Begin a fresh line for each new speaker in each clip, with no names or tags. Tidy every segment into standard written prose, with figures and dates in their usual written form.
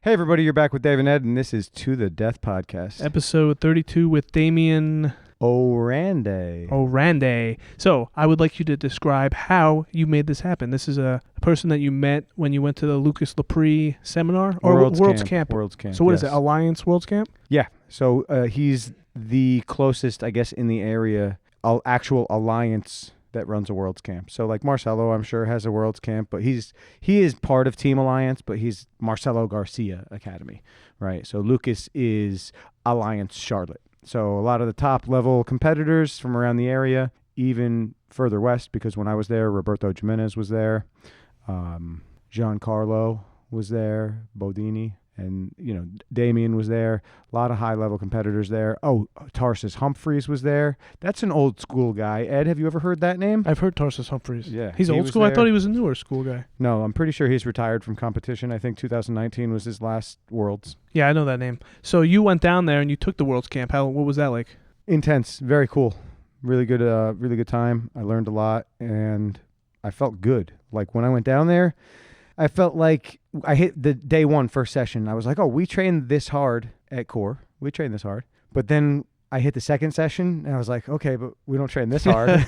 Hey everybody, you're back with Dave and Ed, and this is To the Death Podcast.
Episode 32 with Damion
Oranday.
So, I would like you to describe how you made this happen. This is a person that you met when you went to the Lucas Lepre seminar? Or World's Camp.
World's Camp.
So what is it, Alliance World's Camp?
Yeah, so he's the closest, I guess, in the area, actual Alliance that runs a World's Camp. So like Marcelo, I'm sure, has a World's Camp, but he is part of Team Alliance, but he's Marcelo Garcia Academy, right? So Lucas is Alliance Charlotte. So a lot of the top level competitors from around the area, even further west, because when I was there, Roberto Jimenez was there, Giancarlo was there, Bodini, and, Damion was there. A lot of high-level competitors there. Oh, Tarsus Humphreys was there. That's an old school guy. Ed, have you ever heard that name?
I've heard Tarsus Humphreys.
Yeah.
He's old school? There. I thought he was a newer school guy.
No, I'm pretty sure he's retired from competition. I think 2019 was his last Worlds.
Yeah, I know that name. So you went down there and you took the World's Camp. What was that like?
Intense. Very cool. Really good time. I learned a lot, and I felt good. Like, when I went down there, I felt like I hit the day one first session. I was like, oh, we trained this hard at core. We trained this hard. But then I hit the second session, and I was like, okay, but we don't train this hard.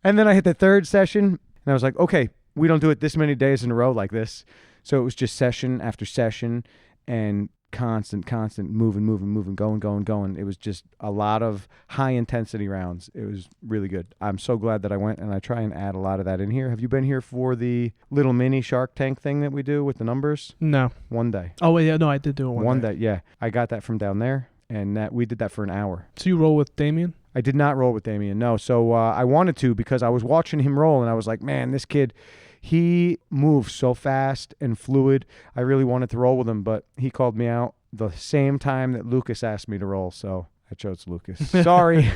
And then I hit the third session, and I was like, okay, we don't do it this many days in a row like this. So it was just session after session and constant moving, going. It was just a lot of high intensity rounds. It was really good. I'm so glad that I went, and I try and add a lot of that in here. Have you been here for the little mini Shark Tank thing that we do with the numbers?
No.
One day.
Oh, yeah, no, I did do it one day.
Yeah. I got that from down there, and we did that for an hour.
So you roll with Damion?
I did not roll with Damion, no. So I wanted to, because I was watching him roll, and I was like, man, this kid, he moves so fast and fluid. I really wanted to roll with him, but he called me out the same time that Lucas asked me to roll, so I chose Lucas. Sorry.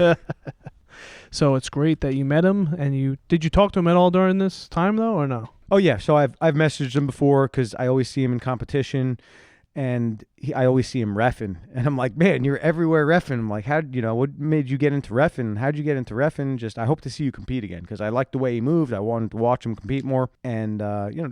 So it's great that you met him, and did you talk to him at all during this time, though, or no?
Oh, yeah. So I've messaged him before, because I always see him in competition, and I always see him reffing. And I'm like, man, you're everywhere reffing. I'm like, what made you get into reffing? How'd you get into reffing? I hope to see you compete again, because I liked the way he moved. I wanted to watch him compete more. And,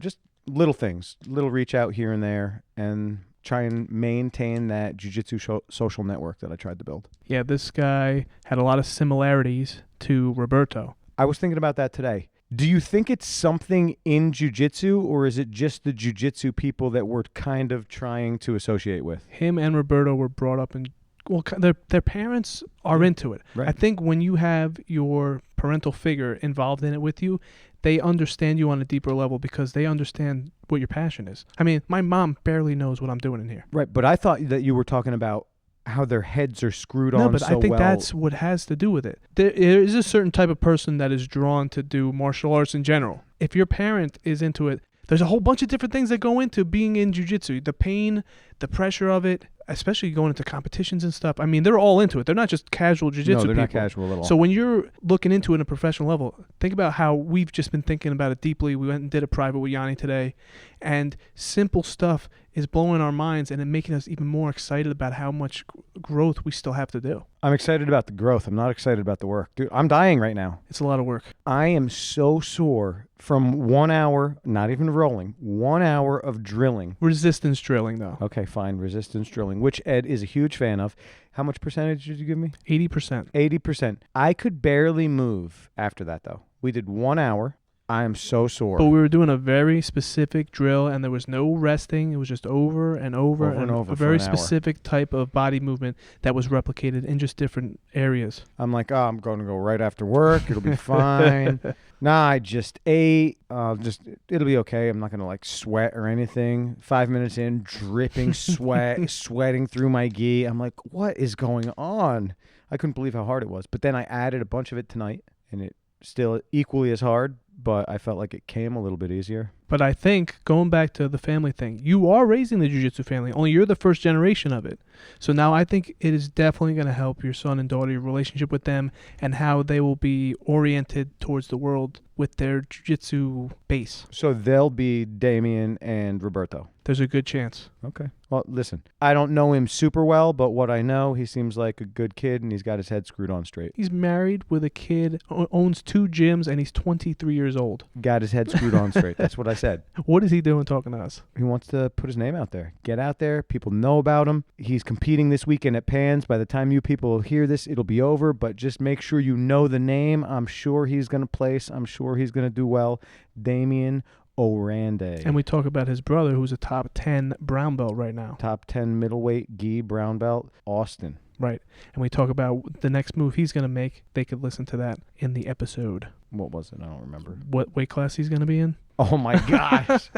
just little things, little reach out here and there, and try and maintain that jiu-jitsu social network that I tried to build.
Yeah, this guy had a lot of similarities to Roberto.
I was thinking about that today. Do you think it's something in jiu-jitsu, or is it just the jiu-jitsu people that we're kind of trying to associate with?
Him and Roberto were brought up in, well, their parents are into it.
Right.
I think when you have your parental figure involved in it with you, they understand you on a deeper level, because they understand what your passion is. I mean, my mom barely knows what I'm doing in here.
Right, but I thought that you were talking about how their heads are screwed on so well.
No, but I think that's what has to do with it. There is a certain type of person that is drawn to do martial arts in general. If your parent is into it, there's a whole bunch of different things that go into being in jiu-jitsu. The pain, the pressure of it, especially going into competitions and stuff. I mean, they're all into it. They're not just casual jiu-jitsu people.
No, they're not casual at all.
So when you're looking into it at a professional level, think about how we've just been thinking about it deeply. We went and did a private with Yanni today, and simple stuff is blowing our minds and making us even more excited about how much growth we still have to do.
I'm excited about the growth. I'm not excited about the work. Dude, I'm dying right now.
It's a lot of work.
I am so sore from 1 hour, not even rolling, 1 hour of drilling.
Resistance drilling, though.
Okay, fine. Resistance drilling, which Ed is a huge fan of. How much percentage did you give me?
80%.
80%. I could barely move after that, though. We did 1 hour. I am so sore.
But we were doing a very specific drill, and there was no resting. It was just over and over a very specific type of body movement that was replicated in just different areas.
I'm like, I'm going to go right after work. It'll be fine. Nah, I just ate. It'll be okay. I'm not going to sweat or anything. 5 minutes in, dripping sweat, sweating through my gi. I'm like, what is going on? I couldn't believe how hard it was. But then I added a bunch of it tonight, and it still equally as hard, but I felt like it came a little bit easier.
But I think, going back to the family thing, you are raising the jiu-jitsu family, only you're the first generation of it. So now I think it is definitely going to help your son and daughter, your relationship with them, and how they will be oriented towards the world with their jiu-jitsu base.
So they'll be Damion and Roberto.
There's a good chance.
Okay. Well, listen, I don't know him super well, but what I know, he seems like a good kid, and he's got his head screwed on straight.
He's married with a kid, owns 2 gyms, and he's 23 years old.
Got his head screwed on straight. That's what I said.
What is he doing talking to us?
He wants to put his name out there. Get out there. People know about him. He's competing this weekend at Pans. By the time you people hear this, it'll be over. But just make sure you know the name. I'm sure he's going to place. I'm sure he's going to do well. Damion Oranday.
And we talk about his brother, who's a top 10 brown belt right now.
Top 10 middleweight, gi, brown belt, Austin.
Right. And we talk about the next move he's going to make. They could listen to that in the episode.
What was it? I don't remember.
What weight class he's going to be in?
Oh, my gosh.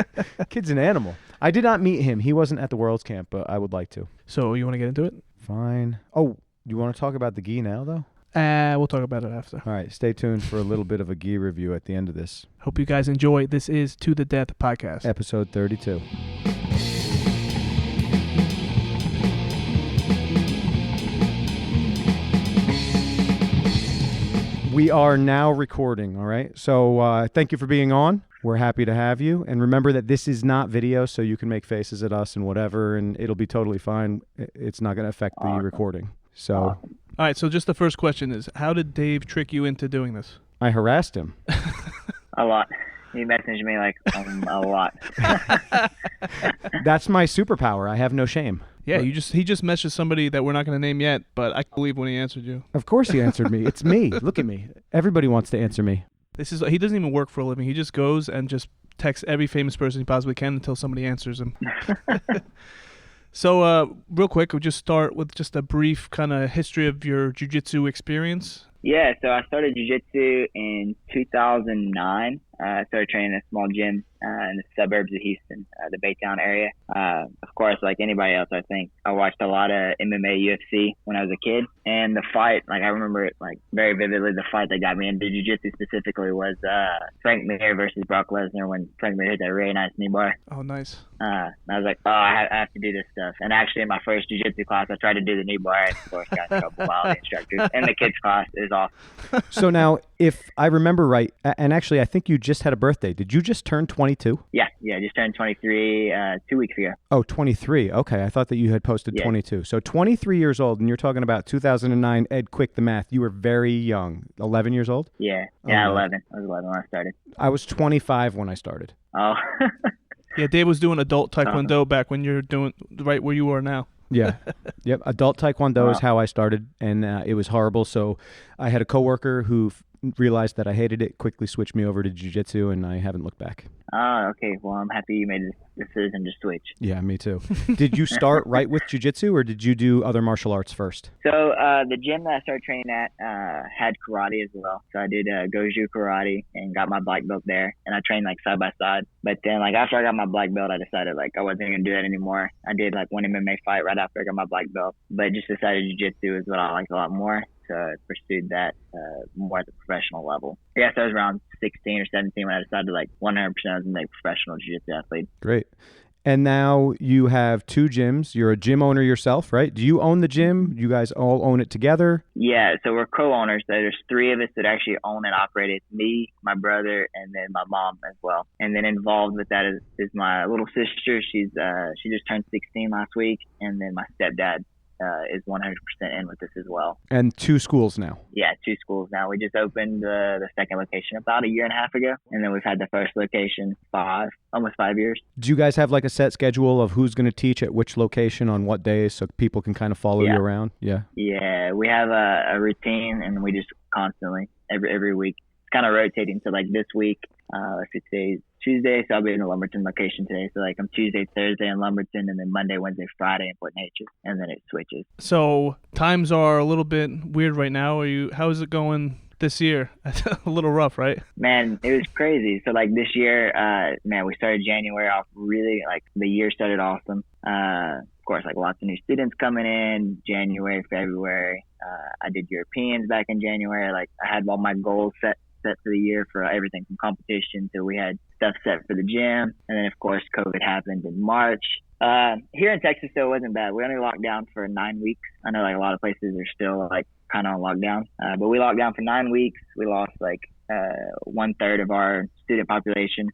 Kid's an animal. I did not meet him. He wasn't at the Worlds Camp, but I would like to.
So you want to get into it?
Fine. Oh, you want to talk about the gi now, though?
We'll talk about it after.
All right. Stay tuned for a little bit of a gi review at the end of this.
Hope you guys enjoy. This is To The Death podcast.
Episode 32. We are now recording, all right? So thank you for being on. We're happy to have you. And remember that this is not video, so you can make faces at us and whatever, and it'll be totally fine. It's not going to affect the recording. So,
All right, so just the first question is, how did Dave trick you into doing this?
I harassed him.
A lot. He messaged me like a lot.
That's my superpower. I have no shame.
Yeah, he just messaged somebody that we're not going to name yet, but I can believe when he answered you.
Of course he answered me. It's me. Look at me. Everybody wants to answer me.
He doesn't even work for a living. He just goes and just texts every famous person he possibly can until somebody answers him. So, real quick, we'll just start with just a brief kind of history of your jiu-jitsu experience.
Yeah, so I started jiu-jitsu in 2009. I started training at a small gym in the suburbs of Houston, the Baytown area. Of course, like anybody else, I think I watched a lot of MMA, UFC when I was a kid. And the fight, like I remember it like very vividly, the fight that got me into jiu-jitsu specifically was Frank Mir versus Brock Lesnar when Frank Mir hit that really nice knee bar.
Oh, nice.
I was like, I have to do this stuff. And actually, in my first jiu-jitsu class, I tried to do the knee bar, and of course, got in trouble by all the instructors. And the kids' class is awesome.
So now, if I remember right, and actually, I think you just had a birthday. Did you just turn 22?
Yeah, just turned 23 2 weeks ago.
Oh, 23. Okay, I thought that you had posted 22. So 23 years old, and you're talking about 2009. Ed, quick the math. You were very young. 11 years old?
Yeah, 11. I was 11 when I started.
I was 25 when I started.
Oh.
Yeah, Dave was doing adult taekwondo back when you're doing right where you are now.
Yeah. Yep. Adult taekwondo is how I started, and it was horrible. So I had a coworker who realized that I hated it, quickly switched me over to jiu-jitsu, and I haven't looked back.
Oh, okay. Well, I'm happy you made this decision to switch.
Yeah, me too. Did you start right with jiu-jitsu, or did you do other martial arts first?
So the gym that I started training at had karate as well. So I did Goju karate and got my black belt there, and I trained like side by side. But then like after I got my black belt, I decided like I wasn't going to do that anymore. I did like one MMA fight right after I got my black belt, but just decided jiu-jitsu is what I like a lot more. So I pursued that more at the professional level. I guess I was around 16 or 17 when I decided like 100% I was going to be a professional jiu-jitsu athlete.
Great. And now you have two gyms. You're a gym owner yourself, right? Do you own the gym? You guys all own it together?
Yeah, so we're co-owners. So there's three of us that actually own and operate it. Me, my brother, and then my mom as well. And then involved with that is my little sister. She just turned 16 last week. And then my stepdad is 100% in with us as well.
And two schools now.
Yeah, two schools now. We just opened the second location about a year and a half ago, and then we've had the first location almost 5 years.
Do you guys have like a set schedule of who's going to teach at which location on what days so people can kind of follow you around? Yeah.
Yeah, we have a routine, and we just constantly every week. It's kind of rotating. So like this week, let's see, today's Tuesday, so I'll be in the Lumberton location today. So like I'm Tuesday, Thursday in Lumberton, and then Monday, Wednesday, Friday in Port Neches, and then it switches.
So times are a little bit weird right now. How is it going this year? A little rough, right?
Man, it was crazy. So like this year, we started January off really, like the year started awesome. Of course, like lots of new students coming in, January, February. I did Europeans back in January. Like I had all my goals set for the year for everything from competition to we had stuff set for the gym. And then of course COVID happened in March. Here in Texas though, it wasn't bad. We only locked down for 9 weeks. I know like a lot of places are still like kind of on lockdown, but we locked down for 9 weeks. We lost like 1/3 of our student population.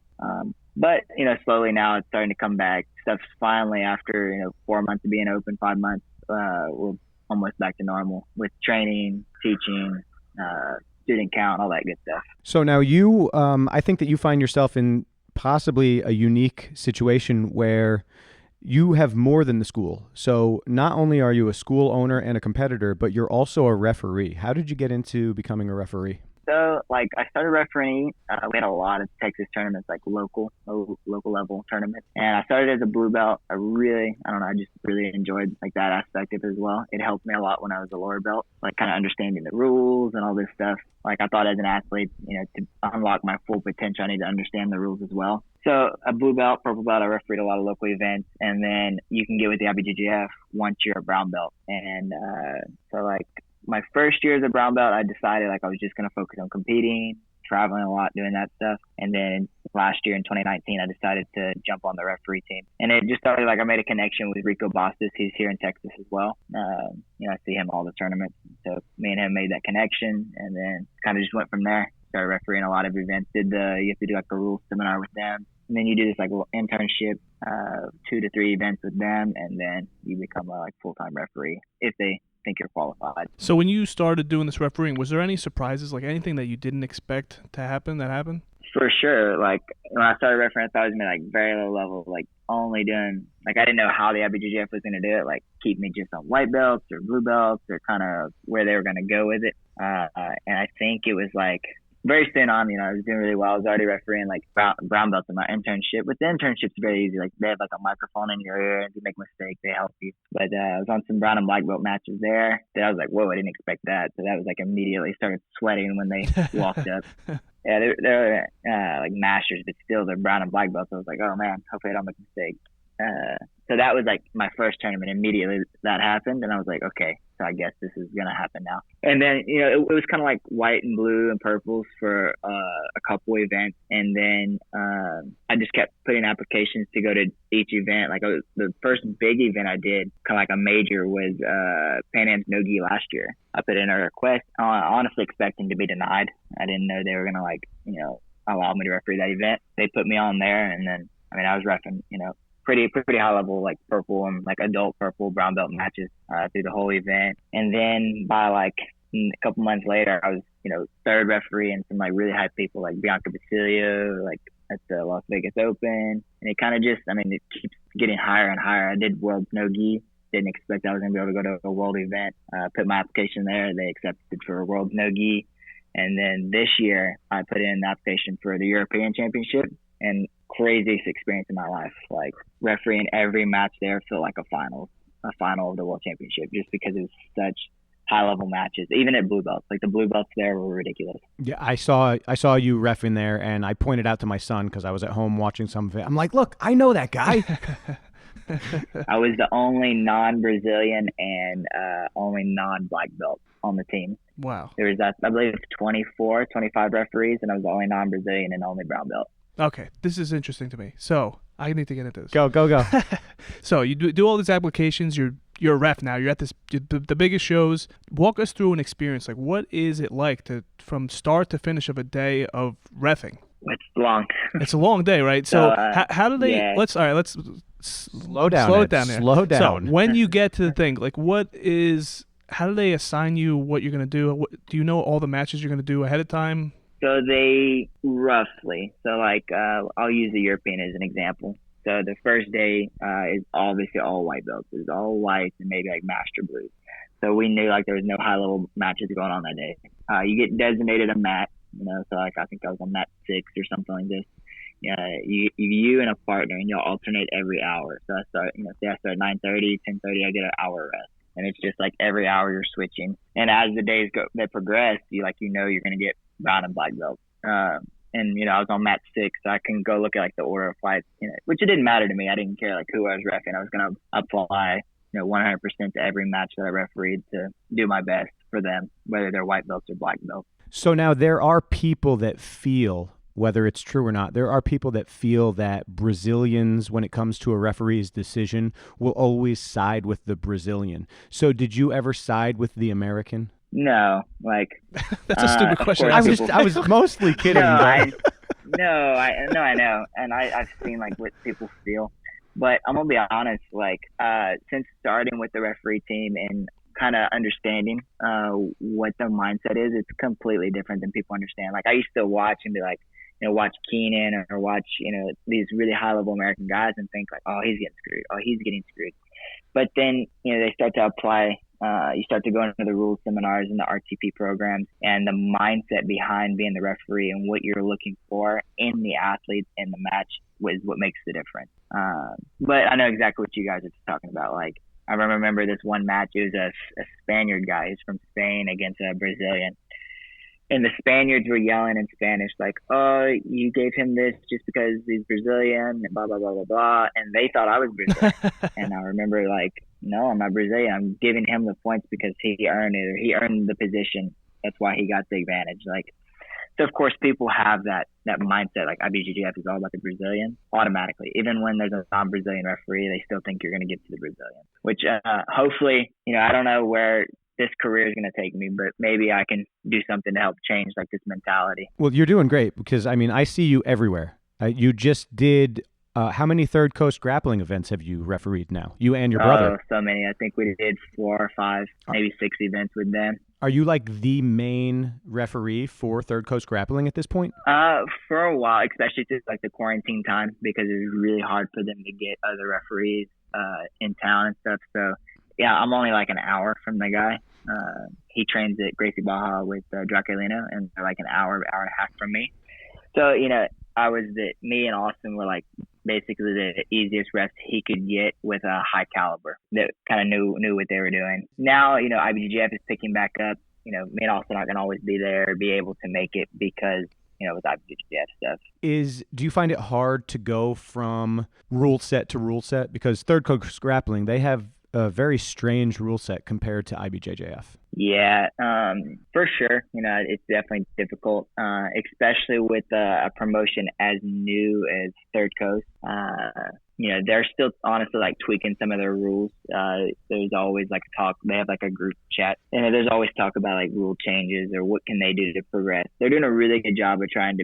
But slowly now it's starting to come back. Stuff's finally after 4 months of being open, 5 months, we're almost back to normal with training, teaching, student count, all that good stuff.
So now you, I think that you find yourself in possibly a unique situation where you have more than the school. So not only are you a school owner and a competitor, but you're also a referee. How did you get into becoming a referee?
So, like, I started refereeing. We had a lot of Texas tournaments, like local level tournaments. And I started as a blue belt. I just really enjoyed like that aspect of it as well. It helped me a lot when I was a lower belt, like kind of understanding the rules and all this stuff. Like I thought as an athlete, to unlock my full potential, I need to understand the rules as well. So a blue belt, purple belt, I refereed a lot of local events, and then you can get with the IBJJF once you're a brown belt. And so like my first year as a brown belt, I decided like I was just going to focus on competing, traveling a lot, doing that stuff. And then last year in 2019, I decided to jump on the referee team. And it just started like I made a connection with Rico Bastos. He's here in Texas as well. I see him all the tournaments. So me and him made that connection, and then kind of just went from there. Started refereeing a lot of events. You have to do like a rules seminar with them. And then you do this like little internship, 2 to 3 events with them, and then you become a like full-time referee if they think you're qualified.
So when you started doing this refereeing, was there any surprises, like anything that you didn't expect to happen that happened?
For sure. Like when I started refereeing, I thought it was gonna be like very low level, like only doing like I didn't know how the IBJJF was gonna do it, like keep me just on white belts or blue belts or kind of where they were gonna go with it. And I think it was like very soon on, I was doing really well. I was already refereeing like brown belts in my internship. But the internship's very easy. Like they have like a microphone in your ear, and if you make a mistake, they help you. But I was on some brown and black belt matches there. That I was like, whoa, I didn't expect that. So that was like immediately started sweating when they walked up. Yeah, they're like masters, but still they're brown and black belts. So I was like, oh man, hopefully I don't make a mistake. So that was like my first tournament. Immediately that happened, and I was like, okay, so I guess this is gonna happen now. And then it was kind of like white and blue and purples for a couple events, and then I just kept putting applications to go to each event. Like the first big event I did, kind of like a major, was Pan Am's no-gi last year. I put in a request, honestly expecting to be denied. I didn't know they were gonna allow me to referee that event. They put me on there, and then I was reffing pretty high level, like purple and like adult purple brown belt matches through the whole event. And then by like a couple months later, I was third referee and some like really high people like Bianca Basilio, like at the Las Vegas Open. And it kind of just it keeps getting higher and higher. I did World's No-Gi. Didn't expect I was gonna be able to go to a world event. Put my application there. They accepted for a World's No-Gi. And then this year I put in the application for the European Championship, and craziest experience in my life. Like refereeing every match there felt like a final of the World Championship, just because it was such high level matches. Even at blue belts, like the blue belts there were ridiculous.
Yeah, I saw you reffing there, and I pointed out to my son because I was at home watching some of it. I'm like, look, I know that guy.
I was the only non-Brazilian and only non-black belt on the team.
Wow.
There was I believe 24, 25 referees, and I was the only non-Brazilian and only brown belt.
Okay, this is interesting to me. So I need to get into this.
Go.
So you do all these applications. You're a ref now. You're at the biggest shows. Walk us through an experience. Like, what is it like from start to finish of a day of reffing?
It's long.
It's a long day, right? So how do they?
Yeah.
Let's
slow down.
Slow it down there.
Slow down.
So when you get to the thing, like, how do they assign you what you're gonna do? Do you know all the matches you're gonna do ahead of time?
So they roughly, I'll use the European as an example. So the first day is obviously all white belts. It's all whites and maybe like master blues. So we knew like there was no high level matches going on that day. You get designated a mat, so like I think I was on mat 6 or something like this. You and a partner, and you'll alternate every hour. So I start, say I start at 9:30, 10:30, I get an hour rest. And it's just like every hour you're switching. And as the days they progress, you're going to get brown and black belts. And I was on mat 6, so I can go look at like the order of fights, which it didn't matter to me. I didn't care like who I was reffing. I was going to apply 100% to every match that I refereed to do my best for them, whether they're white belts or black belts.
So now there are people that feel, whether it's true or not, there are people that feel that Brazilians, when it comes to a referee's decision, will always side with the Brazilian. So did you ever side with the American?
No,
that's a stupid question.
I was mostly kidding.
I know, and I've seen like what people feel, but I'm gonna be honest. Since starting with the referee team and kind of understanding what their mindset is, it's completely different than people understand. Like I used to watch and be like, watch Keenan or watch, these really high level American guys and think like, oh, he's getting screwed. Oh, he's getting screwed. But then, they start to apply, you start to go into the rules seminars and the RTP programs, and the mindset behind being the referee and what you're looking for in the athletes in the match is what makes the difference. But I know exactly what you guys are talking about. Like, I remember this one match. It was a Spaniard guy. He's from Spain against a Brazilian. And the Spaniards were yelling in Spanish, like, oh, you gave him this just because he's Brazilian, and blah, blah, blah, blah, blah. And they thought I was Brazilian. And I remember, like, no, I'm not Brazilian. I'm giving him the points because he earned it, or he earned the position. That's why he got the advantage. Like, so, of course, people have that mindset, like IBJJF is all about the Brazilian automatically. Even when there's a non-Brazilian referee, they still think you're going to get to the Brazilian, which hopefully, I don't know where this career is going to take me, but maybe I can do something to help change like this mentality.
Well, you're doing great because, I see you everywhere. You just did, how many Third Coast grappling events have you refereed now? You and your brother?
Oh, so many. I think we did 4 or 5, maybe 6 events with them.
Are you like the main referee for Third Coast grappling at this point?
For a while, especially through like the quarantine time, because it was really hard for them to get other referees in town and stuff. So yeah, I'm only like an hour from the guy. He trains at Gracie Baja with Draculino, and they're like an hour and a half from me. So, me and Austin were like basically the easiest refs he could get with a high caliber that kind of knew what they were doing. Now, IBJJF is picking back up. Me and Austin aren't going to always be there or be able to make it because, with IBJJF stuff.
Do you find it hard to go from rule set to rule set? Because Third Coast grappling, they have a very strange rule set compared to IBJJF.
Yeah, for sure. It's definitely difficult, especially with a promotion as new as Third Coast. They're still honestly like tweaking some of their rules. There's always like talk. They have like a group chat, and there's always talk about like rule changes or what can they do to progress. They're doing a really good job of trying to,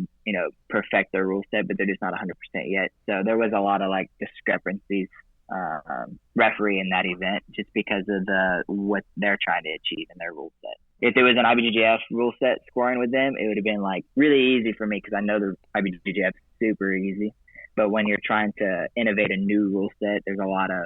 perfect their rule set, but they're just not 100% yet. So there was a lot of like discrepancies referee in that event just because of what they're trying to achieve in their rule set. If it was an IBJJF rule set scoring with them, it would have been like really easy for me because I know the IBJJF is super easy. But when you're trying to innovate a new rule set, there's a lot of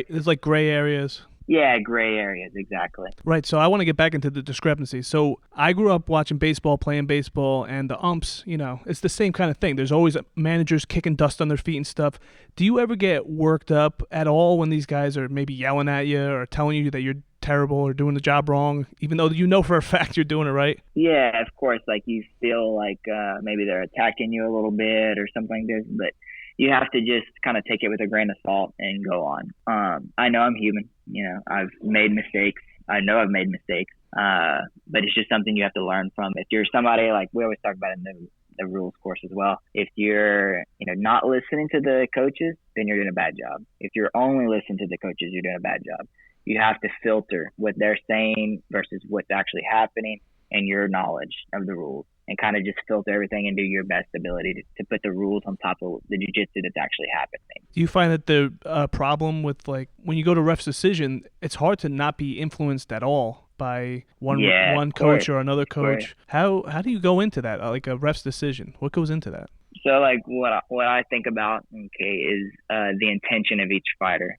there's like gray areas.
Yeah, gray areas, exactly.
Right, so I want to get back into the discrepancies. So I grew up watching baseball, playing baseball, and the umps, it's the same kind of thing. There's always managers kicking dust on their feet and stuff. Do you ever get worked up at all when these guys are maybe yelling at you or telling you that you're terrible or doing the job wrong, even though you know for a fact you're doing it right? Yeah,
of course. Like you feel like maybe they're attacking you a little bit or something like this, but you have to just kind of take it with a grain of salt and go on. I know I'm human. I've made mistakes. I know I've made mistakes. But it's just something you have to learn from. If you're somebody, like we always talk about in the rules course as well, if you're, not listening to the coaches, then you're doing a bad job. If you're only listening to the coaches, you're doing a bad job. You have to filter what they're saying versus what's actually happening and your knowledge of the rules, and kind of just filter everything and do your best ability to put the rules on top of the jiu-jitsu that's actually happening.
Do you find that the problem with, like, when you go to ref's decision, it's hard to not be influenced at all by one coach or another coach? How do you go into that, like a ref's decision? What goes into that?
So, like, what I think about, is the intention of each fighter,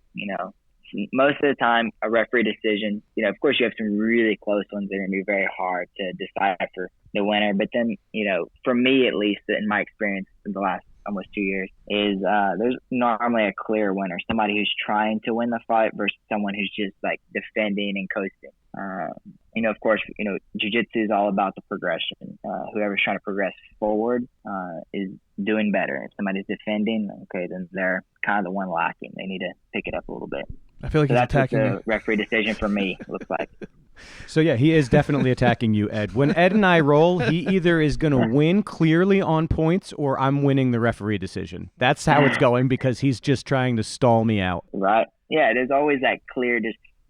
Most of the time, a referee decision, of course, you have some really close ones that are going to be very hard to decipher the winner. But then, for me, at least, in my experience in the last almost 2 years, is there's normally a clear winner, somebody who's trying to win the fight versus someone who's just like defending and coasting. Of course, jiu-jitsu is all about the progression. Whoever's trying to progress forward is doing better. If somebody's defending, okay, then they're kind of the one lacking. They need to pick it up a little bit.
I feel like he's attacking you.
That's what the referee decision for me looks like.
So, yeah, he is definitely attacking you, Ed. When Ed and I roll, he either is going to win clearly on points or I'm winning the referee decision. That's how it's going because he's just trying to stall me out.
Right. Yeah, there's always that clear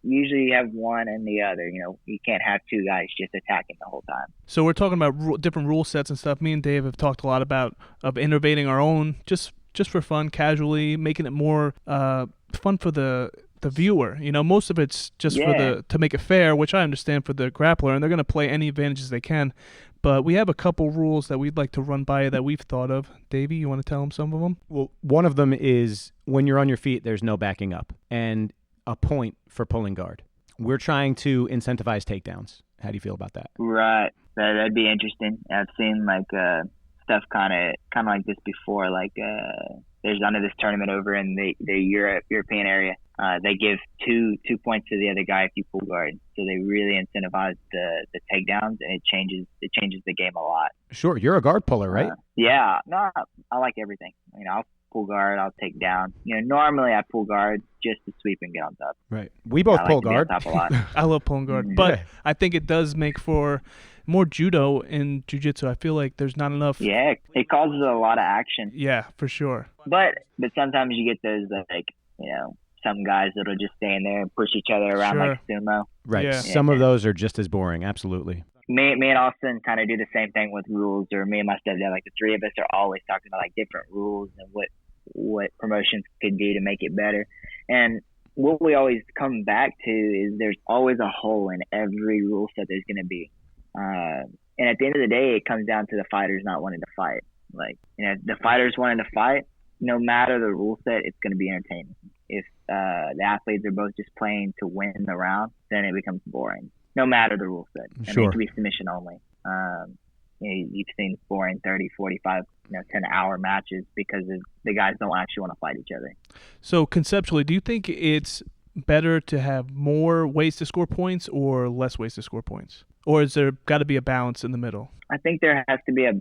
usually you have one and the other. You can't have two guys just attacking the whole time.
So we're talking about different rule sets and stuff. Me and Dave have talked a lot about innovating our own just for fun, casually, making it more fun for the viewer. Most of it's just to make it fair, which I understand for the grappler, and they're going to play any advantages they can. But we have a couple rules that we'd like to run by you that we've thought of. Davey, you want to tell them some of them?
Well, one of them is when you're on your feet, there's no backing up, and a point for pulling guard. We're trying to incentivize takedowns. How do you feel about that?
Right. That'd be interesting. I've seen like stuff kind of like this before. Like there's under this tournament over in the European area. They give two points to the other guy if you pull guard. So they really incentivize the takedowns, and it changes the game a lot.
Sure, you're a guard puller, right?
Yeah. No, I like everything. I'll pull guard, I'll take down. Normally I pull guard just to sweep and get on top.
Right. We both pull guard.
Top a lot.
I love pulling guard, but I think it does make for more judo in jiu-jitsu. I feel like there's not enough.
Yeah, it causes a lot of action.
Yeah, for sure.
But sometimes you get those like some guys that'll just stand there and push each other around like sumo.
Right.
Yeah.
Some of those are just as boring. Absolutely.
Me and Austin kind of do the same thing with rules, or me and my stepdad. Like the three of us are always talking about like different rules and what promotions could do to make it better. And what we always come back to is there's always a hole in every rule set there's going to be. And at the end of the day, it comes down to the fighters not wanting to fight. Like, the fighters wanting to fight, no matter the rule set, it's going to be entertaining. If the athletes are both just playing to win the round, then it becomes boring, no matter the rule set.
Sure.
It can be submission only. You've seen boring 30, 45, 10-hour matches because the guys don't actually want to fight each other.
So conceptually, do you think it's better to have more ways to score points or less ways to score points? Or is there got to be a balance in the middle?
I think there has to be a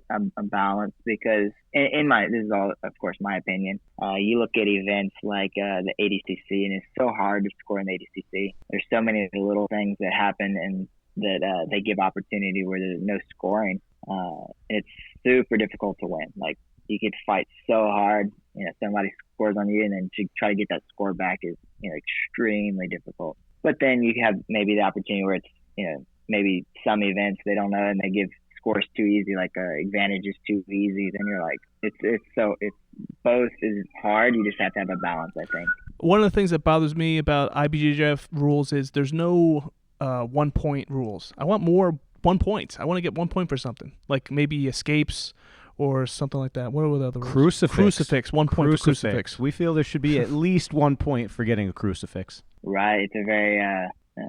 balance because this is all, of course, my opinion. You look at events like the ADCC, and it's so hard to score in the ADCC. There's so many little things that happen and that they give opportunity where there's no scoring. It's super difficult to win. Like, you could fight so hard, somebody scores on you, and then to try to get that score back is, extremely difficult. But then you have maybe the opportunity where it's, maybe some events they don't know and they give scores too easy, like advantage is too easy. Then you're like, it's both is hard. You just have to have a balance, I think.
One of the things that bothers me about IBJJF rules is there's no 1 point rules. I want more 1 point. I want to get 1 point for something, like maybe escapes or something like that. What are the other rules? Crucifix. 1 point for crucifix.
We feel there should be at least 1 point for getting a crucifix.
Right. It's a very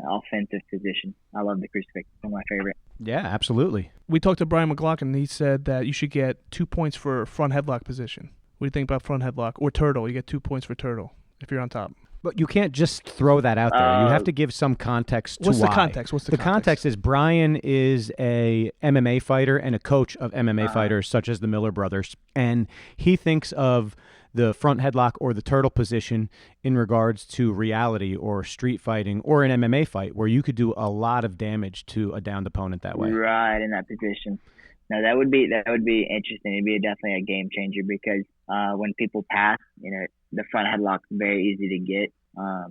offensive position. I love the crucifix. It's one of my favorite.
Yeah, absolutely.
We talked to Brian McLaughlin, and he said that you should get 2 points for front headlock position. What do you think about front headlock? Or turtle. You get 2 points for turtle if you're on top.
But you can't just throw that out there. You have to give some context to
why.
What's
the context?
Context is Brian is a MMA fighter and a coach of MMA fighters such as the Miller brothers. And he thinks of the front headlock or the turtle position in regards to reality or street fighting or an MMA fight where you could do a lot of damage to a downed opponent that way.
Right, in that position. No, that would be interesting. It'd be definitely a game changer because when people pass, the front headlock's very easy to get.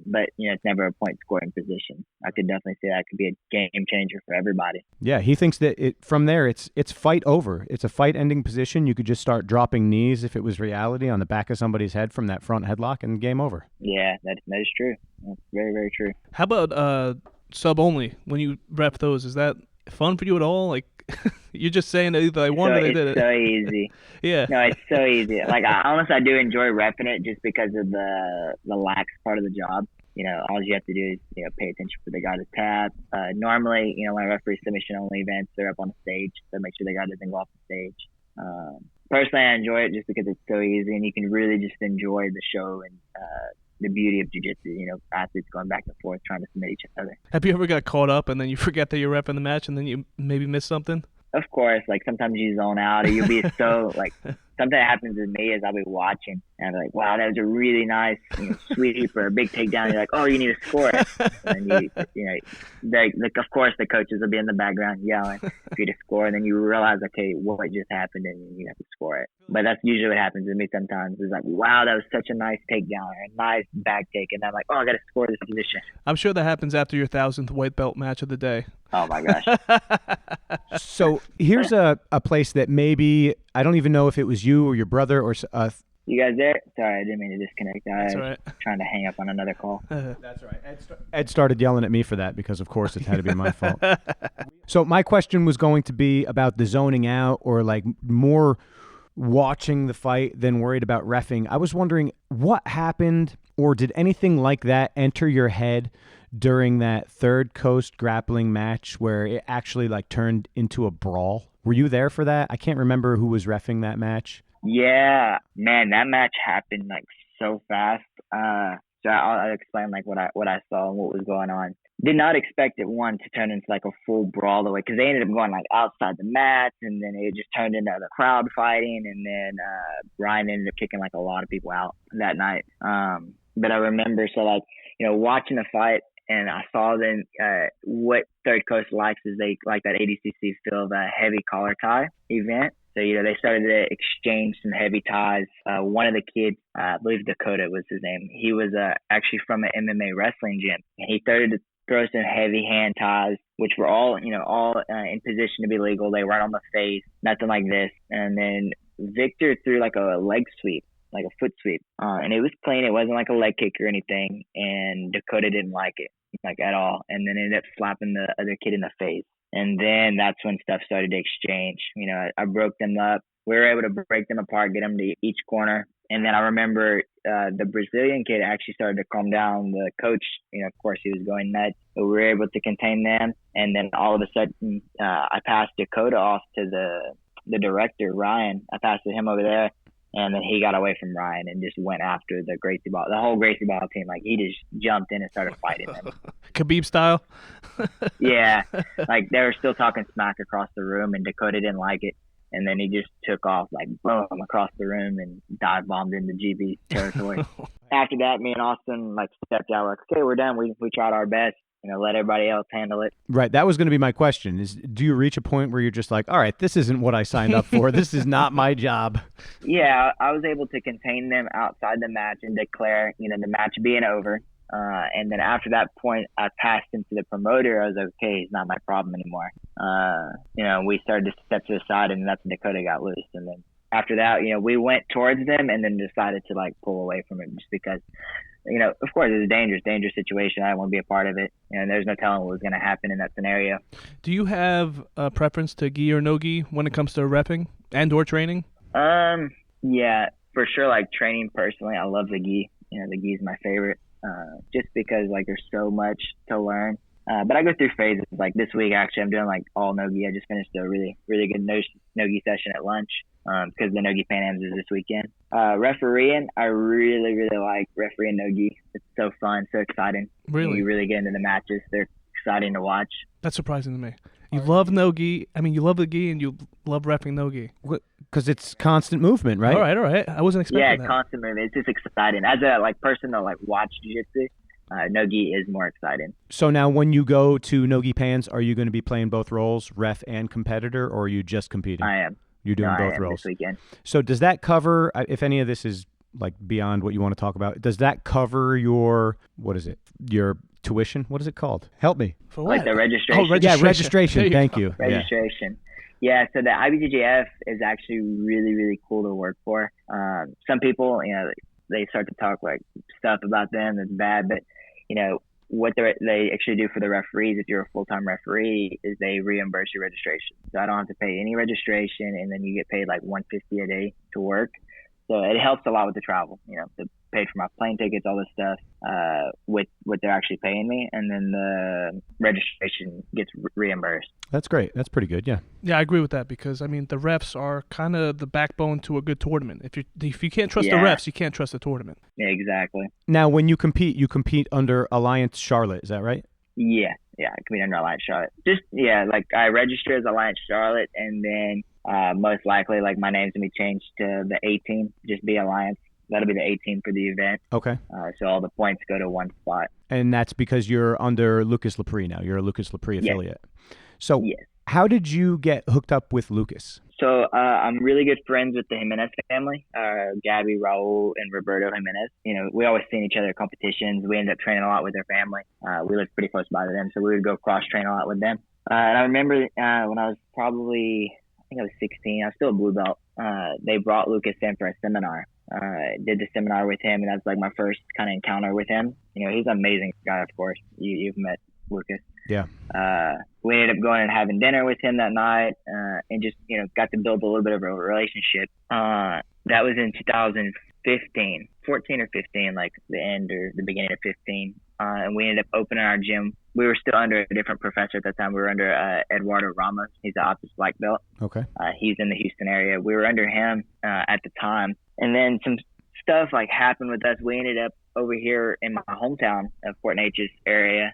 But it's never a point scoring position. I could definitely say that could be a game changer for everybody.
Yeah, he thinks that from there it's fight over. It's a fight ending position. You could just start dropping knees if it was reality on the back of somebody's head from that front headlock and game over.
Yeah, that is true. That's very, very true.
How about sub only when you rep those? Is that fun for you at all? Like you're just saying that either they won or they did it.
It's so easy.
Yeah.
No, it's so easy. Like I do enjoy repping it just because of the lax part of the job. All you have to do is pay attention for the guy to tap. Normally, when I referee submission only events, they're up on the stage, so make sure the guy doesn't go off the stage. Personally, I enjoy it just because it's so easy and you can really just enjoy the show and the beauty of jiu-jitsu, athletes going back and forth trying to submit each other.
Have you ever got caught up and then you forget that you're repping the match and then you maybe miss something?
Of course, like sometimes you zone out or you'll be so like something that happens with me is I'll be watching and I'm like, wow, that was a really nice sweep or a big takedown. You're like, oh, you need to score it. And of course the coaches will be in the background yelling for you to score, and then you realize, okay, what just happened, and you have to score it. But that's usually what happens with me sometimes. It's like, wow, that was such a nice takedown or a nice back take, and I'm like, oh, I got to score this position.
I'm sure that happens after your 1,000th white belt match of the day.
Oh my gosh.
So here's a place that maybe I don't even know if it was you or your brother or
You guys there? Sorry, I didn't mean to disconnect. I
That's
was
all right.
trying to hang up on another call.
That's right. Ed started yelling at me for that because, of course, it had to be my fault. So my question was going to be about the zoning out, or like more watching the fight than worried about reffing. I was wondering what happened, or did anything like that enter your head during that Third Coast grappling match where it actually like turned into a brawl? Were you there for that? I can't remember who was reffing that match.
Yeah, man, that match happened like so fast. So I'll explain like what I saw and what was going on. Did not expect it one to turn into like a full brawl away, because they ended up going like outside the mat, and then it just turned into the crowd fighting, and then Ryan ended up kicking like a lot of people out that night. But I remember, so like, you know, watching the fight, and I saw then what Third Coast likes is they like that ADCC feel, the heavy collar tie event. So, you know, they started to exchange some heavy ties. One of the kids, I believe Dakota was his name, he was actually from an MMA wrestling gym. And he started to throw some heavy hand ties, which were all in position to be legal. They weren't on the face, nothing like this. And then Victor threw like a leg sweep, like a foot sweep. And it was clean. It wasn't like a leg kick or anything. And Dakota didn't like it, like at all. And then ended up slapping the other kid in the face. And then that's when stuff started to exchange. You know, I broke them up. We were able to break them apart, get them to each corner. And then I remember the Brazilian kid actually started to calm down. The coach, you know, of course, he was going nuts. But we were able to contain them. And then all of a sudden, I passed Dakota off to the director, Ryan. I passed to him over there. And then he got away from Ryan and just went after the Gracie Ball, the whole Gracie Ball team. Like, he just jumped in and started fighting them.
Khabib style?
Yeah. Like, they were still talking smack across the room, and Dakota didn't like it. And then he just took off, like, boom, across the room and dive bombed into GB territory. After that, me and Austin, like, stepped out. Like, okay, we're done. We tried our best. You know, let everybody else handle it.
Right. That was going to be my question is, do you reach a point where you're just like, all right, this isn't what I signed up for. This is not my job.
Yeah, I was able to contain them outside the match and declare, you know, the match being over. And then after that point, I passed him to the promoter. I was like, okay, he's not my problem anymore. You know, we started to step to the side, and that's when Dakota got loose. And then after that, you know, we went towards them and then decided to, like, pull away from it just because, you know, of course, it's a dangerous situation. I didn't want to be a part of it. And there's no telling what was going to happen in that scenario.
Do you have a preference to gi or no gi when it comes to repping and or training?
Yeah, for sure. Like, training personally, I love the gi. You know, the gi is my favorite, just because, like, there's so much to learn. But I go through phases. Like, this week, actually, I'm doing, like, all no-gi. I just finished a really, really good no-gi session at lunch because the no-gi Pan Ams is this weekend. Refereeing, I really, really like refereeing no-gi. It's so fun, so exciting.
Really?
You really get into the matches. They're exciting to watch.
That's surprising to me. You love no-gi. I mean, you love the gi and you love repping no-gi.
Because it's constant movement, right?
All right. I wasn't expecting that.
Yeah, constant movement. It's just exciting. As a, like, person that, like, watch jiu-jitsu, no-gi is more exciting.
So now when you go to no-gi pans, are you going to be playing both roles, ref and competitor, or are you just competing?
I am.
You're doing both roles
this weekend.
So does that cover, if any of this is like beyond what you want to talk about, does that cover your, what is it, your tuition? What is it called? Help me.
For what?
Like the registration?
Oh, registration.
Yeah, registration. Thank you.
Registration. Yeah, so the IBJJF is actually really, really cool to work for. Some people, you know, they start to talk like stuff about them that's bad, but, you know, what they actually do for the referees, if you're a full-time referee, is they reimburse your registration. So I don't have to pay any registration, and then you get paid like $150 a day to work. So it helps a lot with the travel, you know, to pay for my plane tickets, all this stuff, with what they're actually paying me, and then the registration gets reimbursed.
That's great. That's pretty good, yeah.
Yeah, I agree with that because, I mean, the refs are kind of the backbone to a good tournament. If you can't trust the refs, you can't trust the tournament.
Yeah, exactly.
Now, when you compete under Alliance Charlotte, is that right?
Yeah, I compete under Alliance Charlotte. Like I register as Alliance Charlotte, and then most likely, like, my name's gonna be changed to the A team, just be Alliance. That'll be the A team for the event.
Okay.
So all the points go to one spot.
And that's because you're under Lucas Lepre now. You're a Lucas Lepre affiliate. So
yes.
How did you get hooked up with Lucas?
So I'm really good friends with the Jimenez family, Gabby, Raul, and Roberto Jimenez. You know, we always seen each other at competitions. We ended up training a lot with their family. We lived pretty close by to them, so we would go cross-train a lot with them. And I remember when I was probably, I think I was 16, I was still a blue belt. They brought Lucas in for a seminar did the seminar with him, and that's like my first kind of encounter with him. You know, he's an amazing guy, of course. You've met Lucas.
Yeah.
We ended up going and having dinner with him that night, and just, you know, got to build a little bit of a relationship. That was in 2015, 14 or 15, like the end or the beginning of 15. And we ended up opening our gym. We were still under a different professor at that time. We were under Eduardo Ramos. He's the opposite black belt.
Okay.
He's in the Houston area. We were under him at the time. And then some stuff like happened with us. We ended up over here in my hometown of Fort Neches area.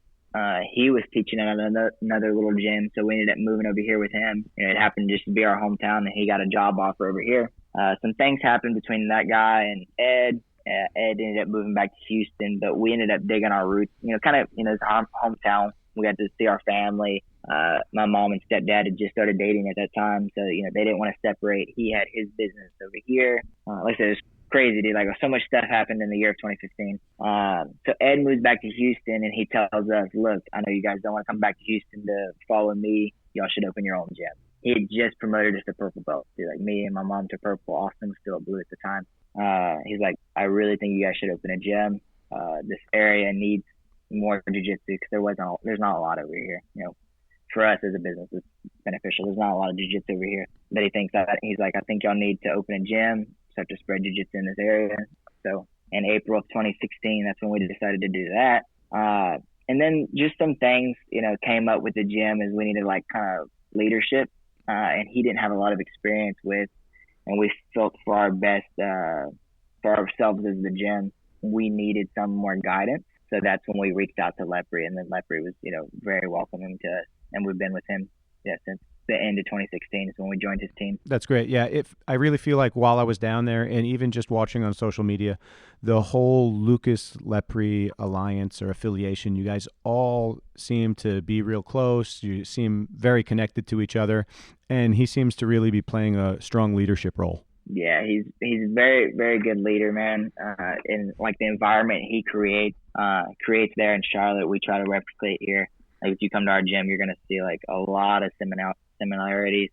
He was teaching at another little gym, so we ended up moving over here with him. And it happened just to be our hometown, and he got a job offer over here. Some things happened between that guy and Ed. Ed ended up moving back to Houston, but we ended up digging our roots, you know, kind of, you know, his hometown. We got to see our family. My mom and stepdad had just started dating at that time, so, you know, they didn't want to separate. He had his business over here. Like I said, it was crazy, dude. Like, so much stuff happened in the year of 2015. So Ed moves back to Houston, and he tells us, look, I know you guys don't want to come back to Houston to follow me. Y'all should open your own gym. He had just promoted us to purple belt, dude. Like, me and my mom to purple. Austin was still a blue at the time. He's like, I really think you guys should open a gym. This area needs more jiu-jitsu because there's not a lot over here. You know, for us as a business, it's beneficial. There's not a lot of jiu-jitsu over here. But he thinks that, he's like, I think y'all need to open a gym, start to spread jiu-jitsu in this area. So in April of 2016, that's when we decided to do that. And then just some things, you know, came up with the gym as we needed like kind of leadership. And he didn't have a lot of experience with, and we felt for our best, for ourselves as the gym, we needed some more guidance. So that's when we reached out to Lepre, and then Lepre was, you know, very welcoming to us, and we've been with him, since the end of 2016 is when we joined his team.
That's great. Yeah, I really feel like while I was down there, and even just watching on social media, the whole Lucas Lepre alliance or affiliation, you guys all seem to be real close. You seem very connected to each other, and he seems to really be playing a strong leadership role.
Yeah, he's very, very good leader, man. In like the environment he creates there in Charlotte, we try to replicate here. Like if you come to our gym, you're gonna see like a lot of similarities,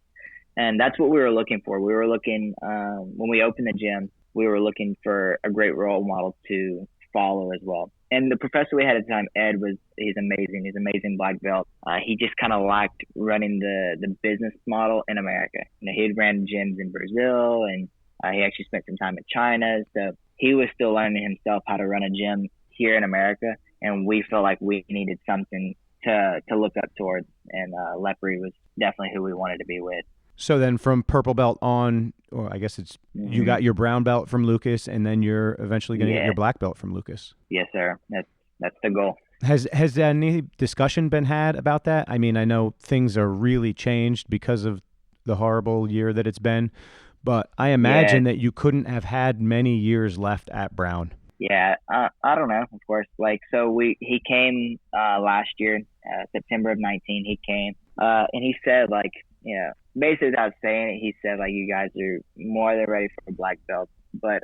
and that's what we were looking for. We were looking when we opened the gym, we were looking for a great role model to follow as well. And the professor we had at the time, Ed, he's amazing. He's an amazing black belt. He just kind of liked running the business model in America. You know, he had ran gyms in Brazil, and he actually spent some time in China. So he was still learning himself how to run a gym here in America, and we felt like we needed something to look up towards, and Lepre was definitely who we wanted to be with.
So then from purple belt on, or I guess it's you got your brown belt from Lucas, and then you're eventually going to get your black belt from Lucas.
Yes, sir. That's the goal.
Has any discussion been had about that? I mean, I know things are really changed because of the horrible year that it's been, but I imagine that you couldn't have had many years left at brown.
Yeah, I don't know, of course. Like, so he came last year, September of 19, he came, and he said, like, you know, basically without saying it, he said, like, you guys are more than ready for a black belt, but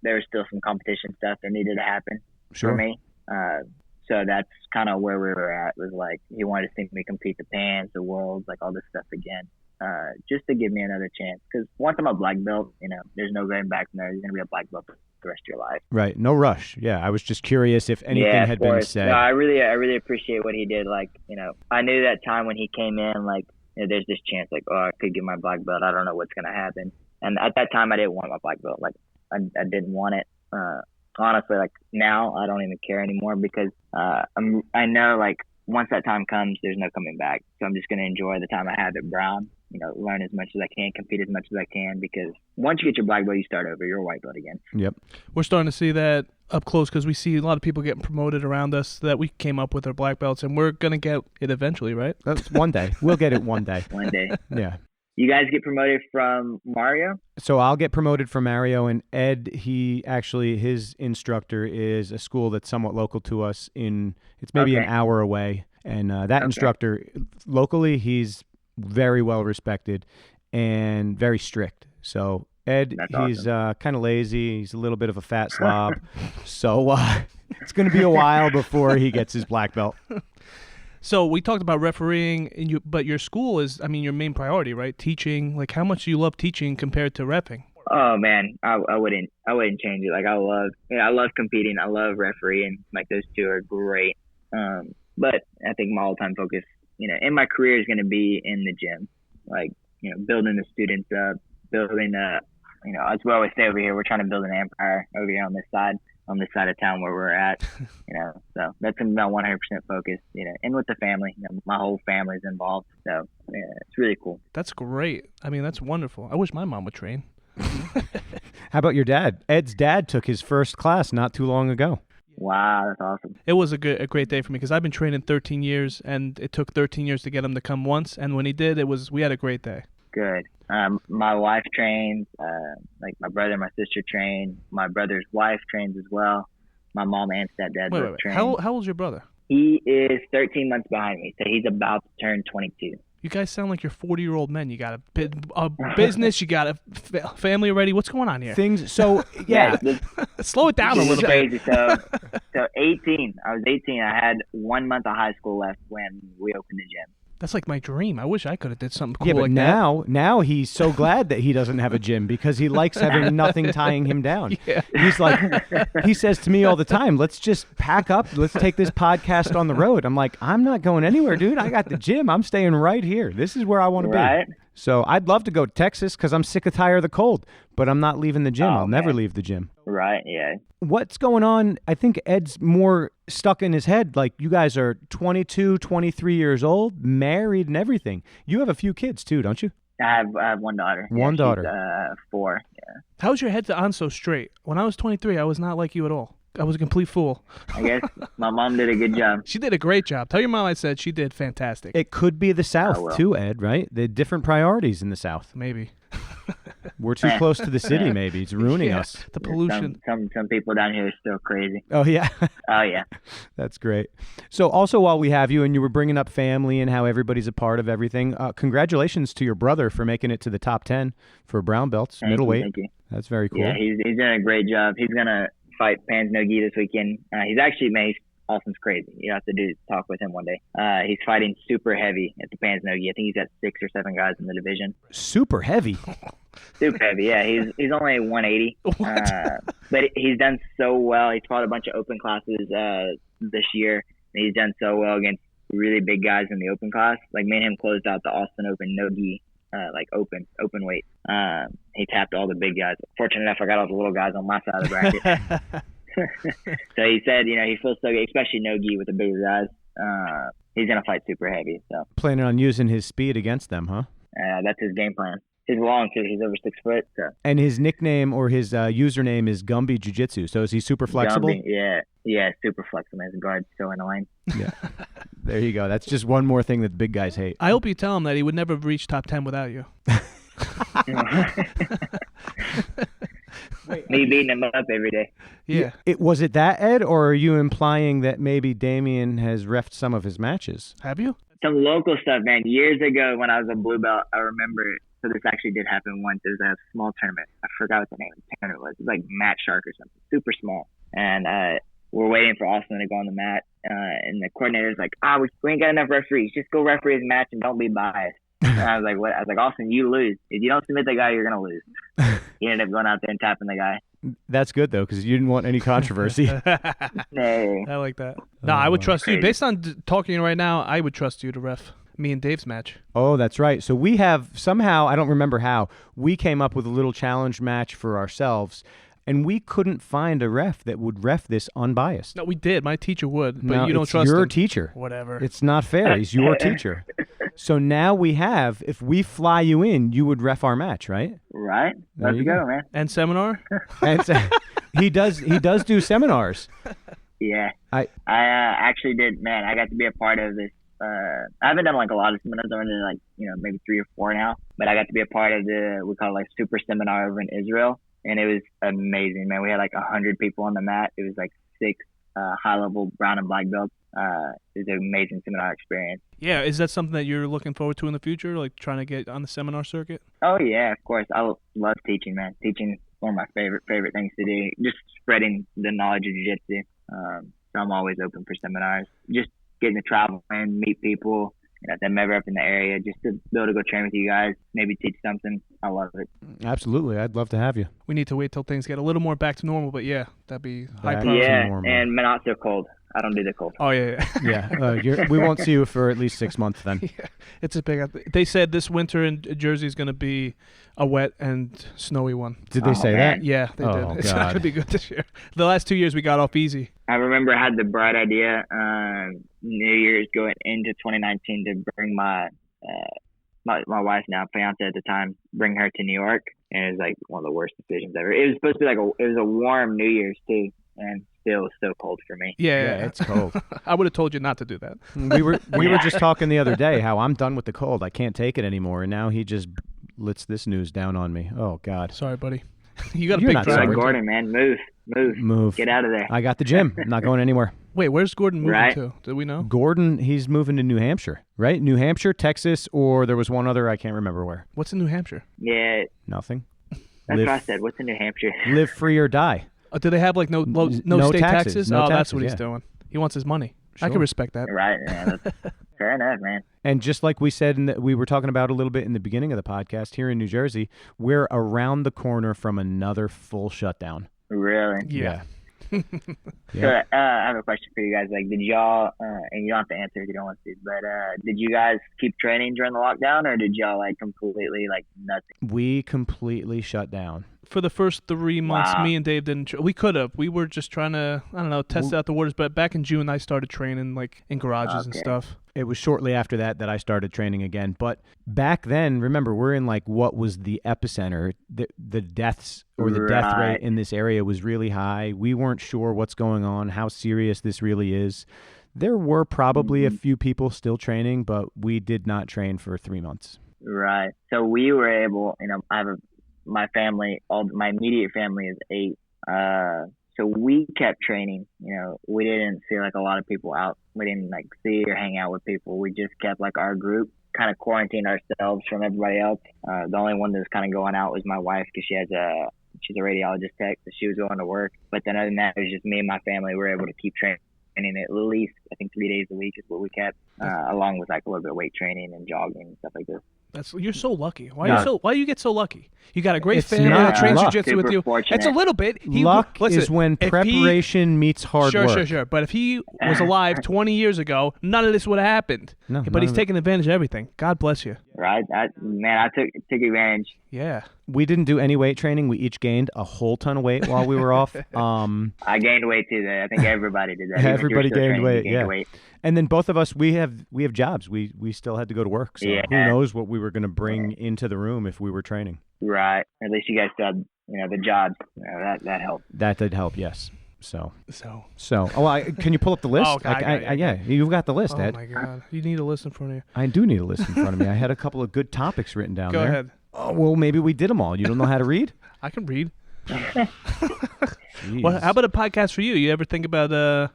there was still some competition stuff that needed to happen for me. So that's kind of where we were at, was like, he wanted to see me compete the Pans, the Worlds, like all this stuff again, just to give me another chance. Because once I'm a black belt, you know, there's no going back from there. You're going to be a black belt the rest of your life.
Right. No rush. Yeah. I was just curious if anything had been said.
No, I really appreciate what he did. Like, you know, I knew that time when he came in, like, you know, there's this chance, like, oh, I could get my black belt. I don't know what's going to happen. And at that time, I didn't want my black belt. Like, I didn't want it. Honestly, like, now I don't even care anymore, because I know, like, once that time comes, there's no coming back. So I'm just going to enjoy the time I have at brown, you know, learn as much as I can, compete as much as I can, because once you get your black belt, you start over. You're a white belt again.
Yep.
We're starting to see that up close, because we see a lot of people getting promoted around us that we came up with our black belts, and we're going to get it eventually, right?
That's one day. We'll get it one day.
One day.
Yeah.
You guys get promoted from Mario?
So I'll get promoted from Mario, and Ed, his instructor is a school that's somewhat local to us. It's maybe an hour away. And that instructor, locally, he's very well respected and very strict. So Ed, he's kind of lazy. He's a little bit of a fat slob. So it's going to be a while before he gets his black belt.
So we talked about refereeing, but your school is, I mean, your main priority, right? Teaching. Like, how much do you love teaching compared to reffing?
Oh man, I wouldn't change it. Like I love competing. I love refereeing. Like those two are great. But I think my all-time focus, in my career is going to be in the gym. Like, building the students up, building as we always say over here, we're trying to build an empire over here on this side of town where we're at. So that's my 100% focus. And with the family, my whole family's involved. So yeah, it's really cool.
That's great. I mean, that's wonderful. I wish my mom would train.
How about your dad? Ed's dad took his first class not too long ago.
Wow, that's awesome.
It was a great day for me because I've been training 13 years, and it took 13 years to get him to come once. And when he did, we had a great day.
Good. My wife trains. Like my brother and my sister train. My brother's wife trains as well. My mom and stepdad both train.
How old's your brother?
He is 13 months behind me, so he's about to turn 22.
You guys sound like you're 40-year-old men. You got a business. You got a family already. What's going on here?
So, yeah.
Slow it down a little
bit. So 18. I was 18. I had 1 month of high school left when we opened the gym.
That's like my dream. I wish I could have did something cool
yeah, but
like
now he's so glad that he doesn't have a gym because he likes having nothing tying him down.
Yeah.
He's like, he says to me all the time, let's just pack up. Let's take this podcast on the road. I'm like, I'm not going anywhere, dude. I got the gym. I'm staying right here. This is where I want to be. So I'd love to go to Texas because I'm sick and tired of the cold, but I'm not leaving the gym. I'll never leave the gym.
Right, yeah.
What's going on? I think Ed's more stuck in his head. Like, you guys are 22, 23 years old, married and everything. You have a few kids too, don't you?
I have one daughter.
One daughter.
She's, 4, yeah.
How's your head on so straight? When I was 23, I was not like you at all. I was a complete fool.
I guess my mom did a good job.
She did a great job. Tell your mom I said she did fantastic.
It could be the South too, Ed, right? The different priorities in the South.
Maybe.
We're too close to the city, maybe. It's ruining us.
The pollution.
Some people down here are still crazy.
Oh, yeah?
Oh, yeah.
That's great. So also while we have you, and you were bringing up family and how everybody's a part of everything, congratulations to your brother for making it to the top 10 for brown belts, middleweight.
Thank you.
That's very cool.
Yeah, he's doing a great job. He's going to fight Pans No Gi this weekend. He's actually, man, Austin's crazy. You have to talk with him one day. He's fighting super heavy at the Pans No Gi. I think he's got 6 or 7 guys in the division.
Super heavy?
Super heavy, yeah. He's only 180. But he's done so well. He's fought a bunch of open classes this year. And he's done so well against really big guys in the open class. Like, me and him closed out the Austin Open No Gi, like open weight. He tapped all the big guys. Fortunate enough, I got all the little guys on my side of the bracket. So he said, he feels so good, especially no gi with the bigger guys. He's going to fight super heavy. So
planning on using his speed against them, huh?
That's his game plan. He's long too. He's over 6 foot. So.
And his nickname or his username is Gumby Jiu-Jitsu. So is he super flexible?
Gumby, yeah, super flexible. His guard's so annoying.
Yeah. There you go. That's just one more thing that the big guys hate.
I hope you tell him that he would never reach top 10 without you.
Me beating him up every day.
Yeah.
Was it that, Ed, or are you implying that maybe Damion has reffed some of his matches?
Have you?
Some local stuff, man. Years ago when I was a blue belt, I remember, so this actually did happen once. There was a small tournament. I forgot what the name of the tournament was. It was like Mat Shark or something, super small. And we're waiting for Austin to go on the mat. And the coordinator's like, we ain't got enough referees. Just go referee his match and don't be biased. And I was like, what? I was like, Austin, you lose. If you don't submit the guy, you're going to lose. He ended up going out there and tapping the guy.
That's good, though, because you didn't want any controversy.
No.
I like that. No, I would trust you. Based on talking right now, I would trust you to ref me and Dave's match.
Oh, that's right. So we have somehow, I don't remember how, we came up with a little challenge match for ourselves, and we couldn't find a ref that would ref this unbiased.
No, we did. My teacher would, but
no,
you don't trust
your
him.
Teacher.
Whatever.
It's not fair. He's your teacher. So now we have, if we fly you in, you would ref our match, right?
Right. Let's go, man.
And seminar?
And so, he does do seminars.
Yeah. I actually did, man. I got to be a part of this. I haven't done like a lot of seminars. I've done like, maybe 3 or 4 now. But I got to be a part of we call it like super seminar over in Israel. And it was amazing, man. We had like 100 people on the mat. It was like 6 high-level brown and black belts. It was an amazing seminar experience.
Yeah, is that something that you're looking forward to in the future, like trying to get on the seminar circuit?
Oh, yeah, of course. I love teaching, man. Teaching is one of my favorite things to do. Just spreading the knowledge of jiu-jitsu. So I'm always open for seminars. Just getting to travel and meet people, if I'm ever up in the area, just to be able to go train with you guys, maybe teach something. I love it.
Absolutely. I'd love to have you.
We need to wait till things get a little more back to normal, but yeah, that'd be high
Back
priority.
to
Yeah,
normal.
and not so cold. I don't do the cold.
Oh, yeah.
We won't see you for at least 6 months then.
Yeah, it's a big. They said this winter in Jersey is going to be a wet and snowy one.
Did they say
man.
that?
Yeah, they
Oh,
did. It's not
God.
going to be good this year. The last 2 years we got off easy.
I remember I had the bright idea New Year's going into 2019 to bring my wife, now fiance at the time, bring her to New York, and it was like one of the worst decisions ever. It was supposed to be it was a warm New Year's too, and still so cold for me.
Yeah,
It's cold.
I would have told you not to do that.
We were just talking the other day how I'm done with the cold. I can't take it anymore, and now he just lets this news down on me. Oh God.
Sorry, buddy. You got a
You're
big
not
So
sorry.
drive.
Gordon, man, move, get out of there.
I got the gym. I'm not going anywhere.
Wait, where's Gordon moving
Right.
to? Do we know?
Gordon, he's moving to New Hampshire, right? New Hampshire, Texas, or there was one other, I can't remember where.
What's in New Hampshire?
Yeah,
Nothing.
that's what I said. What's in New Hampshire?
Live free or die.
Do they have like no
No
state
taxes,
taxes?
no
Oh, that's
taxes,
what he's
yeah.
doing. He wants his money. I
Sure.
can respect that.
Right, man. Fair enough, man.
And just like we said, we were talking about a little bit in the beginning of the podcast, here in New Jersey, we're around the corner from another full shutdown.
Really.
Yeah.
So I have a question for you guys. Like, did y'all, and you don't have to answer if you don't want to, but did you guys keep training during the lockdown, or did y'all like completely like nothing?
We completely shut down.
For the first 3 months,
Wow.
me and Dave didn't. We could have. We were just trying to, I don't know, test out the waters. But back in June, I started training like in garages and
Okay.
stuff.
It was shortly after that I started training again. But back then, remember, we're in like what was the epicenter. The deaths or the death rate
Right.
in this area was really high. We weren't sure what's going on, how serious this really is. There were probably a few people still training, but we did not train for 3 months.
Right. So we were able, my family, my immediate family is 8. So we kept training. We didn't see like a lot of people out. We didn't like see or hang out with people. We just kept like our group, kind of quarantined ourselves from everybody else. The only one that was kind of going out was my wife, because she's a radiologist tech, so she was going to work. But then other than that, it was just me and my family were able to keep training at least, I think, 3 days a week is what we kept, along with like a little bit of weight training and jogging and stuff like this.
You're so lucky. Why
No.
Why you get so lucky? You got a great
It's
family
not
that trains
luck.
jiu-jitsu with
Super
you.
fortunate.
It's a little bit.
Luck
listen,
is when
if he-
preparation meets hard work.
Sure. But if he was alive 20 years ago, none of this would have happened.
No,
But
none
he's
of it.
taking advantage of everything. God bless you.
Right? I took advantage.
Yeah.
We didn't do any weight training. We each gained a whole ton of weight while we were off.
I gained weight too. I think everybody did that. Even if you were
Everybody
still
gained
training, you
weight,
gained
yeah.
weight.
And then both of us, we have jobs. We still had to go to work. So
Yeah.
who knows what we were going to bring into the room if we were training.
Right. At least you guys still had, the jobs. That helped.
That did help, yes. So,
So.
can you pull up the list?
Oh, okay,
yeah, you've got the list,
Oh
Ed.
my God. You need to listen for you.
I do need a list in front of me. I had a couple of good topics written down
Go
there.
ahead.
Oh, well, maybe we did them all. You don't know how to read?
I can read.
Jeez.
Well, how about a podcast for you? You ever think about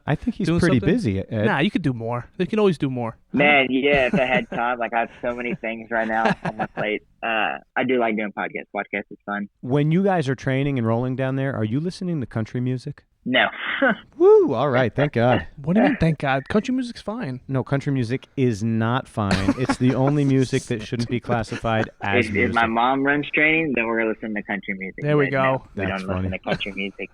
I think he's
doing
pretty
something?
busy, Ed.
Nah, you could do more. They can always do more.
Man, yeah, if I had time, like I have so many things right now on my plate. I do like doing podcasts. Podcast is fun.
When you guys are training and rolling down there, are you listening to country music?
No.
Woo! All right, thank God.
What do you mean, thank God? Country music's fine.
No, country music is not fine. It's the only music that shouldn't be classified as
If
music.
my mom runs training, then we're going to listen to country music.
There we
But
go.
no, we
That's
don't
funny.
listen to country music.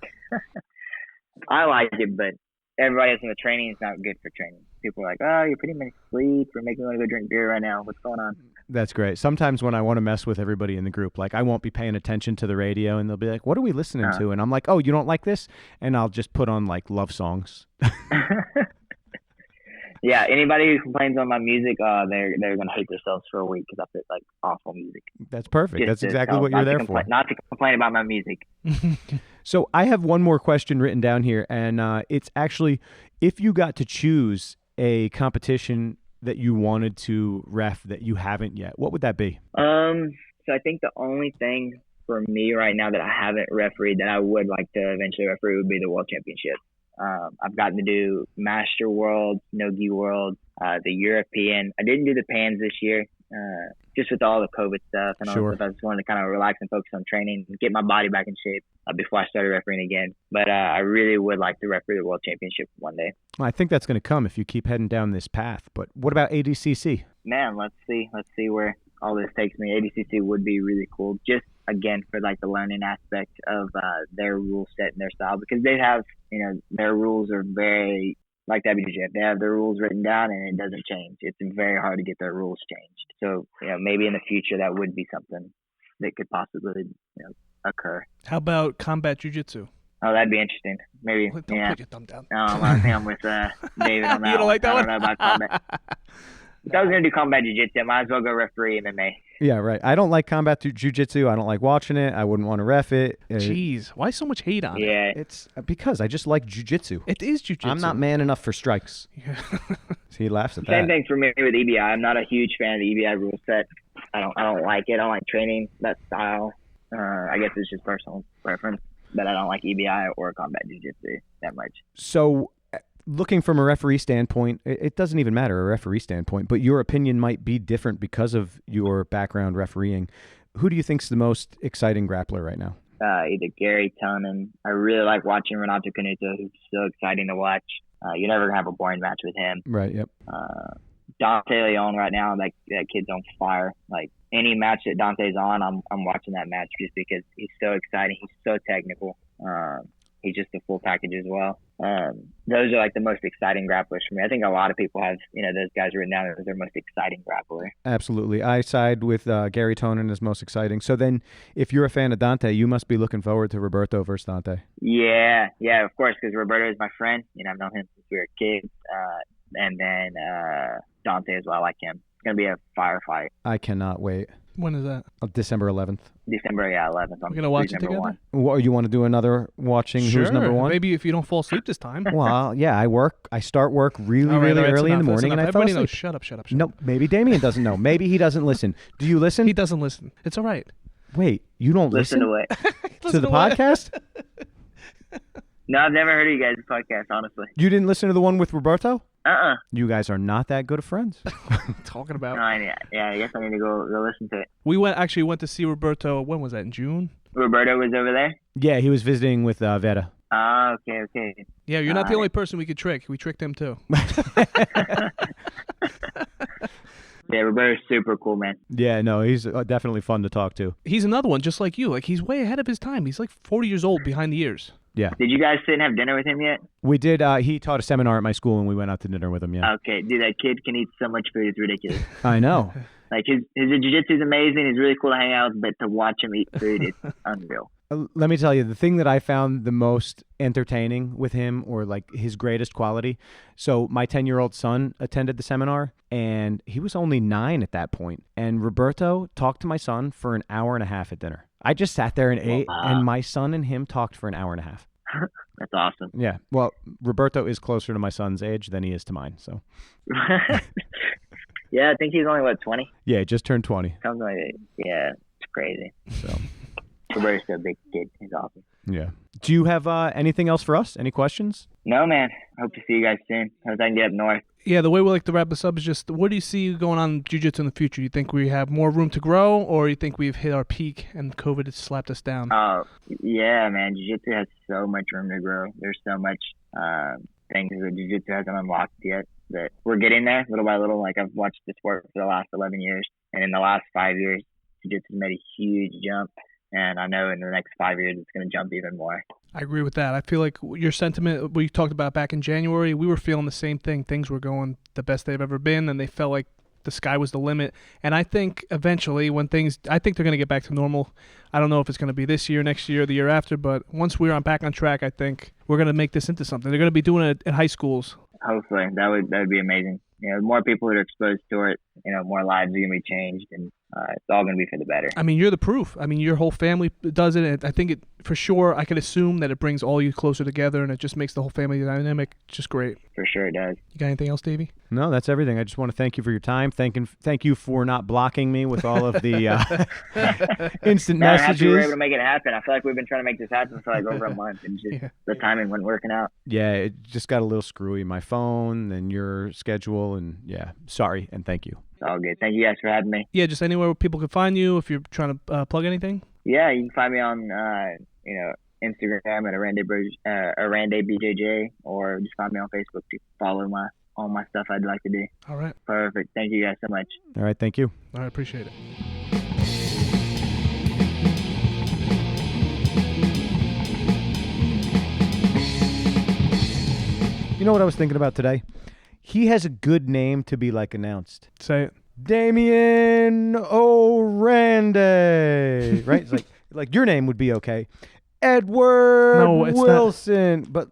I like it, but everybody else in the training is not good for training. People are like, oh, you're putting me to sleep or making me want to go drink beer right now. What's going on?
That's great. Sometimes when I want to mess with everybody in the group, like I won't be paying attention to the radio and they'll be like, what are we listening to? And I'm like, oh, you don't like this? And I'll just put on like love songs.
Yeah, anybody who complains on my music, they're gonna hate themselves for a week because I put like awful music.
That's perfect.
Just
That's
to
exactly
tell-
what you're
not to
there for.
complain- Not to complain about my music.
So I have one more question written down here, and it's actually, if you got to choose a competition that you wanted to ref that you haven't yet, what would that be?
So I think the only thing for me right now that I haven't refereed that I would like to eventually referee would be the World Championship. I've gotten to do Master World, Nogi World, the European. I didn't do the Pans this year, just with all the COVID stuff and all
Sure.
that stuff. I just wanted to kind of relax and focus on training and get my body back in shape before I started refereeing again. But I really would like to referee the World Championship one day.
I think that's going to come if you keep heading down this path. But what about ADCC?
man, let's see where all this takes me. ADCC would be really cool, just again for like the learning aspect of their rule set and their style, because they have, their rules are very like WGF. They have their rules written down and it doesn't change. It's very hard to get their rules changed. So maybe in the future that would be something that could possibly occur.
How about combat jiu-jitsu?
Oh, that'd be interesting. Maybe.
Don't
Yeah.
put your thumb down.
I think I'm with David on that.
You don't like that
I
one?
don't know about combat. If I was gonna do combat jiu-jitsu, I might as well go referee MMA.
Yeah, right. I don't like combat jiu-jitsu. I don't like watching it. I wouldn't want to ref it.
Jeez, why so much hate on it?
Yeah.
It's because I just like jiu-jitsu.
It is jiu-jitsu.
I'm not man enough for strikes. He laughs at
Same
that.
thing for me with EBI. I'm not a huge fan of the EBI rule set. I don't like it. I don't like training that style. I guess it's just personal preference, but I don't like EBI or combat jiu-jitsu that much.
So, looking from a referee standpoint, it doesn't even matter a referee standpoint, but your opinion might be different because of your background refereeing. Who do you think's the most exciting grappler right now?
Either Gary Tonin. I really like watching Renato Canuto. He's so exciting to watch. You're never gonna have a boring match with him.
Right. Yep.
Dante Leon right now, that kid's on fire. Like any match that Dante's on, I'm watching that match just because he's so exciting. He's so technical. He's just a full package as well. Those are like the most exciting grapplers for me. I think a lot of people have, those guys written down as their most exciting grappler.
Absolutely. I side with Gary Tonin as most exciting. So then if you're a fan of Dante, you must be looking forward to Roberto versus Dante.
Yeah, of course, because Roberto is my friend. I've known him since we were kids. And then Dante as well. I like him. It's going to be a firefight.
I cannot wait.
When is that?
December 11th.
December 11th.
We're going to watch it together?
What, you want to do another watching
Sure.
who's number one?
Maybe if you don't fall asleep this time.
Well, yeah, I start work really early in the morning and I fall
Everybody
asleep.
knows. Shut up.
No, maybe Damion doesn't know. Maybe he doesn't listen. Do you listen?
He doesn't listen. It's all right.
Wait, you don't
Listen to it.
to the podcast?
No, I've never heard of you guys' podcast, honestly.
You didn't listen to the one with Roberto?
You
guys are not that good of friends.
Talking about.
No, I guess I need to go listen to it.
We went to see Roberto. When was that? In June?
Roberto was over there?
Yeah, he was visiting with Vera.
Ah, okay.
Yeah, you're not the only person we could trick. We tricked him too.
Yeah, Roberto's super cool, man.
Yeah, no, he's definitely fun to talk to.
He's another one just like you. Like, he's way ahead of his time. He's like 40 years old behind the ears.
Yeah.
Did you guys sit and have dinner with him yet?
We did. He taught a seminar at my school, and we went out to dinner with him, yeah.
Okay, dude, that kid can eat so much food. It's ridiculous.
I know.
Like, his jiu-jitsu is amazing. He's really cool to hang out with, but to watch him eat food, it's unreal.
Let me tell you, the thing that I found the most entertaining with him, or like his greatest quality, so my 10-year-old son attended the seminar, and he was only 9 at that point, and Roberto talked to my son for an hour and a half at dinner. I just sat there and ate, and my son and him talked for an hour and a half.
That's awesome.
Yeah, well, Roberto is closer to my son's age than he is to mine, so.
Yeah, I think he's only, 20?
Yeah, just turned 20.
Something like that. Yeah, it's crazy.
So.
Roberto's a big kid. He's awesome.
Yeah. Do you have anything else for us? Any questions?
No, man. Hope to see you guys soon. Hope I can get up north.
Yeah, the way we like to wrap this up is just, what do you see going on in jiu-jitsu in the future? You think we have more room to grow, or you think we've hit our peak and COVID has slapped us down?
Oh, yeah, man. Jiu-jitsu has so much room to grow. There's so much things that jiu-jitsu hasn't unlocked yet that we're getting there little by little. Like, I've watched the sport for the last 11 years, and in the last 5 years, jiu-jitsu has made a huge jump. And I know in the next 5 years, it's going to jump even more.
I agree with that. I feel like your sentiment we talked about back in January, we were feeling the same thing. Things were going the best they've ever been, and they felt like the sky was the limit. And I think eventually I think they're going to get back to normal. I don't know if it's going to be this year, next year, the year after, but once we're back on track, I think we're going to make this into something. They're going to be doing it in high schools.
Hopefully. That would be amazing. More people that are exposed to it, more lives are going to be changed, and it's all going to be for the better.
I mean, you're the proof. I mean, your whole family does it, and I think for sure, I could assume that it brings all you closer together, and it just makes the whole family dynamic just great.
For sure it does.
You got anything else, Davey?
No, that's everything. I just want to thank you for your time. Thank you for not blocking me with all of the instant
I'm happy
messages.
we were able to make it happen. I feel like we've been trying to make this happen for over a month, and just the timing wasn't working out.
Yeah, it just got a little screwy. My phone and your schedule, and yeah, sorry, and thank you.
It's all good. Thank you guys for having me.
Yeah, just anywhere where people can find you if you're trying to plug anything.
Yeah, you can find me on Instagram at Oranday BJJ, or just find me on Facebook to follow all my stuff I'd like to do.
All right.
Perfect. Thank you guys so much.
All right, thank you.
I appreciate it.
You know what I was thinking about today? He has a good name to be like announced.
Say it.
Damion Oranday, right? It's like your name would be okay. Edward
No, it's
Wilson, but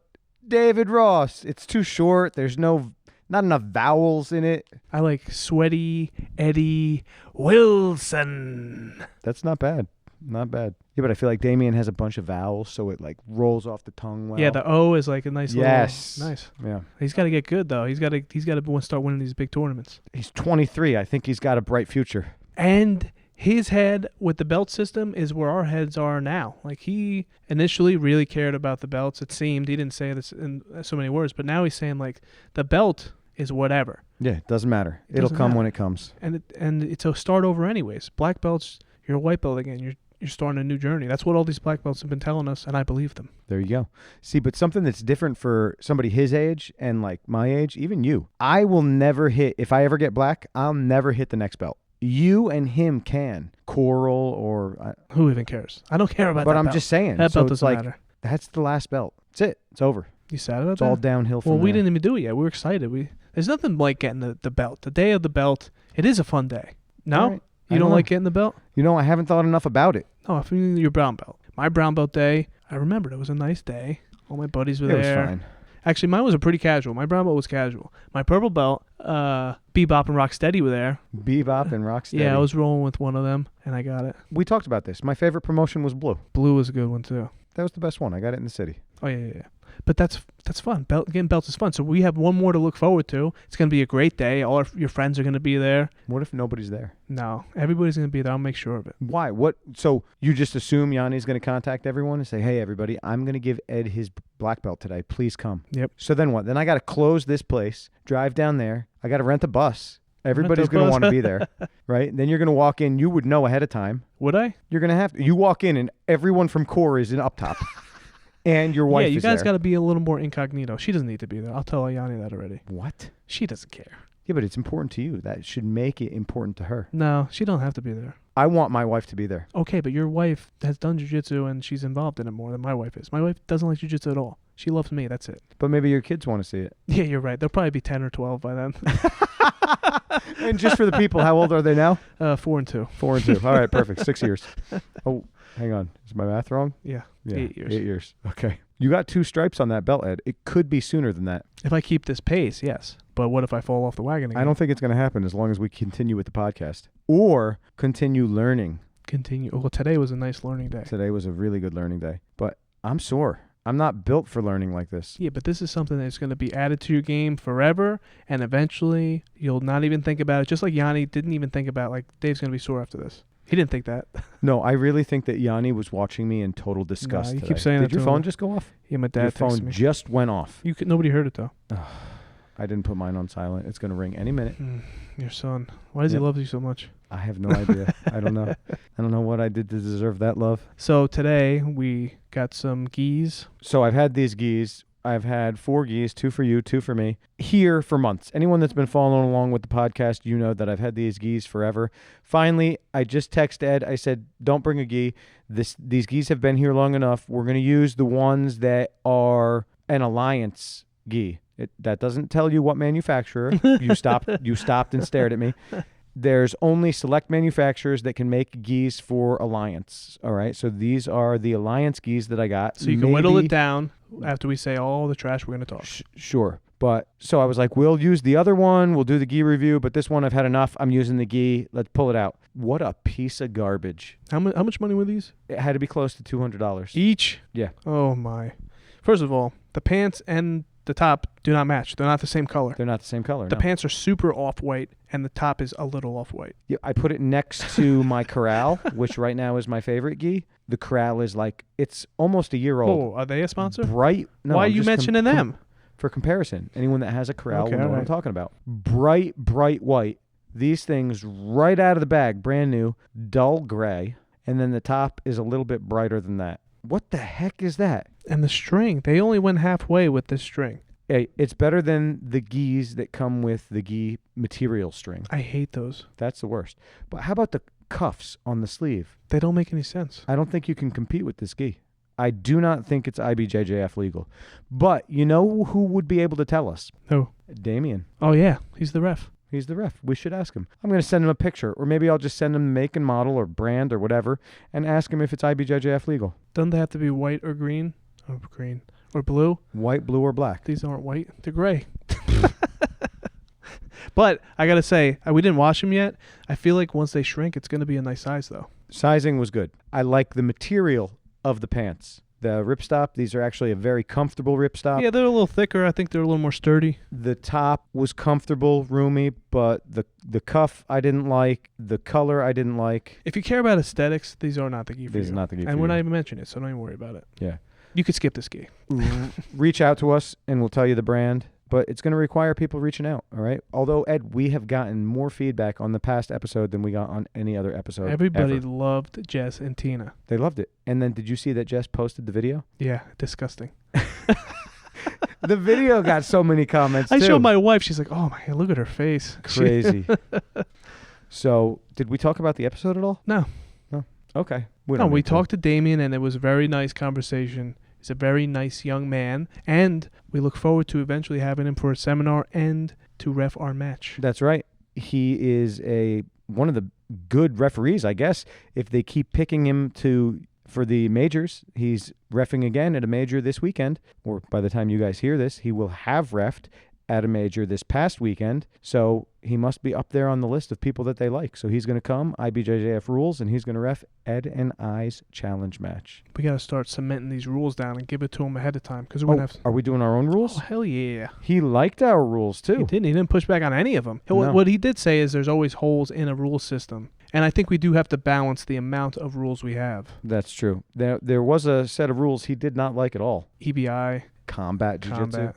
David Ross. It's too short. There's not enough vowels in it.
I like Sweaty Eddie Wilson.
That's not bad. Not bad. Yeah, but I feel like Damion has a bunch of vowels, so it like rolls off the tongue well.
Yeah, the O is like a nice
yes.
little... Nice.
Yeah.
He's got to get good, though. He's got to start winning these big tournaments.
He's 23. I think he's got a bright future.
And his head with the belt system is where our heads are now. Like, he initially really cared about the belts. It seemed. He didn't say this in so many words, but now he's saying, like, the belt is whatever.
Yeah, it doesn't matter. It'll come when it comes.
And it's a start over anyways. Black belts, you're a white belt again. You're starting a new journey. That's what all these black belts have been telling us, and I believe them.
There you go. See, but something that's different for somebody his age and like my age, even you. I will never hit, if I ever get black, I'll never hit the next belt. You and him can. Coral or...
Who even cares? I don't care about that
But I'm
belt.
just saying.
That
so
belt
it's
doesn't
like,
matter.
that's the last belt. That's it. It's over.
You sad about
It's
that?
all downhill from
Well, we
there.
didn't even do it yet. We were excited. There's nothing like getting the belt. The day of the belt, it is a fun day. No?
All right.
You don't like getting the belt?
You know, I haven't thought enough about it.
No, if you your brown belt. My brown belt day, I remembered it was a nice day. All my buddies were
It
there.
was fine.
Actually, mine was a pretty casual. My brown belt was casual. My purple belt, Bebop and Rocksteady were there.
Bebop and Rocksteady.
Yeah, I was rolling with one of them, and I got it.
We talked about this. My favorite promotion was Blue.
Blue was a good one, too.
That was the best one. I got it in the city.
Oh, yeah. But that's fun. Getting belts is fun. So we have one more to look forward to. It's going to be a great day. All your friends are going to be there.
What if nobody's there?
No, everybody's going to be there. I'll make sure of it.
Why? What? So you just assume Yanni's going to contact everyone and say, hey, everybody, I'm going to give Ed his black belt today. Please come.
Yep.
So then what? Then I got to close this place, drive down there. I got to rent a bus. Everybody's going to want to be there, right? Then you're going to walk in. You would know ahead of time.
Would I?
You're going to have to. You walk in and everyone from Core is in up top. And your wife is there.
Yeah, you guys got to be a little more incognito. She doesn't need to be there. I'll tell Ayani that already.
What?
She doesn't care.
Yeah, but it's important to you. That should make it important to her.
No, she don't have to be there.
I want my wife to be there.
Okay, but your wife has done jiu-jitsu and she's involved in it more than my wife is. My wife doesn't like jiu-jitsu at all. She loves me. That's it.
But maybe your kids want to see it.
Yeah, you're right. They'll probably be 10 or 12 by then.
And just for the people, how old are they now?
4 and 2.
4 and 2. All right, perfect. 6 years. Oh, hang on. Is my math wrong?
Yeah, 8 years.
8 years. Okay. You got 2 stripes on that belt, Ed. It could be sooner than that.
If I keep this pace, yes. But what if I fall off the wagon again?
I don't think it's going to happen as long as we continue with the podcast or continue learning.
Continue. Well, today was a nice learning day.
Today was a really good learning day. But I'm sore. I'm not built for learning like this.
Yeah, but this is something that's going to be added to your game forever, and eventually you'll not even think about it. Just like Yanni didn't even think about, like, Dave's going to be sore after this. He didn't think that.
No, I really think that Yanni was watching me in total disgust.
You
today.
keep saying
Did
that
your
to
phone
him.
just go off?
Yeah, my dad
Your
texted
phone
me.
just went off.
Nobody heard it, though.
I didn't put mine on silent. It's going to ring any minute.
Your son. Why does he love you so much?
I have no idea. I don't know. I don't know what I did to deserve that love.
So today we got some gis.
So I've had these gis. I've had 4 gis, 2 for you, 2 for me, here for months. Anyone that's been following along with the podcast, you know that I've had these gis forever. Finally, I just texted Ed. I said, don't bring a gi. These gis have been here long enough. We're going to use the ones that are an alliance gi. That doesn't tell you what manufacturer. You stopped and stared at me. There's only select manufacturers that can make gis for Alliance. All right, so these are the Alliance gis that I got.
So you can whittle it down after we say all the trash we're going to talk.
Sure. But so I was like, we'll use the other one. We'll do the gi review. But this one, I've had enough. I'm using the gi. Let's pull it out. What a piece of garbage.
How much money were these?
It had to be close to $200.
Each?
Yeah.
Oh, my. First of all, the pants and the top do not match. They're not the same color.
They're not the same color.
The
no.
pants are super off-white, and the top is a little off-white.
Yeah, I put it next to my Corral, which right now is my favorite gi. The Corral is like, it's almost a year old.
Oh, are they a sponsor?
Bright. No,
Why are
I'm
you
just
mentioning them?
For comparison, anyone that has a Corral
Okay,
will know what
alright.
I'm talking about. Bright white. These things right out of the bag, brand new, dull gray, and then the top is a little bit brighter than that. What the heck is that?
And the string. They only went halfway with this string.
Hey, it's better than the gis that come with the gi material string.
I hate those.
That's the worst. But how about the cuffs on the sleeve?
They don't make any sense.
I don't think you can compete with this gi. I do not think it's IBJJF legal. But you know who would be able to tell us?
Who?
Damion.
Oh, yeah. He's the ref.
He's the ref. We should ask him. I'm going to send him a picture, or maybe I'll just send him the make and model or brand or whatever and ask him if it's IBJJF legal.
Doesn't they have to be white or green? Or green. Or blue?
White, blue, or black.
These aren't white. They're gray. But I got to say, we didn't wash them yet. I feel like once they shrink, it's going to be a nice size, though.
Sizing was good. I like the material of the pants. The ripstop, these are actually a very comfortable ripstop.
Yeah, they're a little thicker. I think they're a little more sturdy.
The top was comfortable, roomy, but the cuff I didn't like. The color I didn't like.
If you care about aesthetics, these are not the gi for you.
These are not the gi for you.
And we're not even mentioning it, so don't even worry about it.
Yeah.
You could skip this gi.
Reach out to us, and we'll tell you the brand. But it's going to require people reaching out, all right? Although, Ed, we have gotten more feedback on the past episode than we got on any other episode
Everybody
ever.
loved Jess and Tina.
They loved it. And then did you see that Jess posted the video?
Yeah, disgusting.
The video got so many comments,
I
too.
showed my wife. She's like, oh, my God, look at her face.
Crazy. So, did we talk about the episode at all?
No.
No. Okay.
We talked to Damion, and it was a very nice conversation. He's a very nice young man, and we look forward to eventually having him for a seminar and to ref our match.
That's right. He is one of the good referees, I guess. If they keep picking him for the majors, he's reffing again at a major this weekend, or by the time you guys hear this, he will have reffed at a major this past weekend. So he must be up there on the list of people that they like. So he's going to come, IBJJF rules, and he's going to ref Ed and I's challenge match.
We got to start cementing these rules down and give it to him ahead of time. Because we're gonna have
are we doing our own rules?
Oh, hell yeah.
He liked our rules, too.
He didn't push back on any of them.
No.
What he did say is there's always holes in a rule system. And I think we do have to balance the amount of rules we have.
That's true. There was a set of rules he did not like at all.
EBI.
Combat jiu-jitsu.
Combat.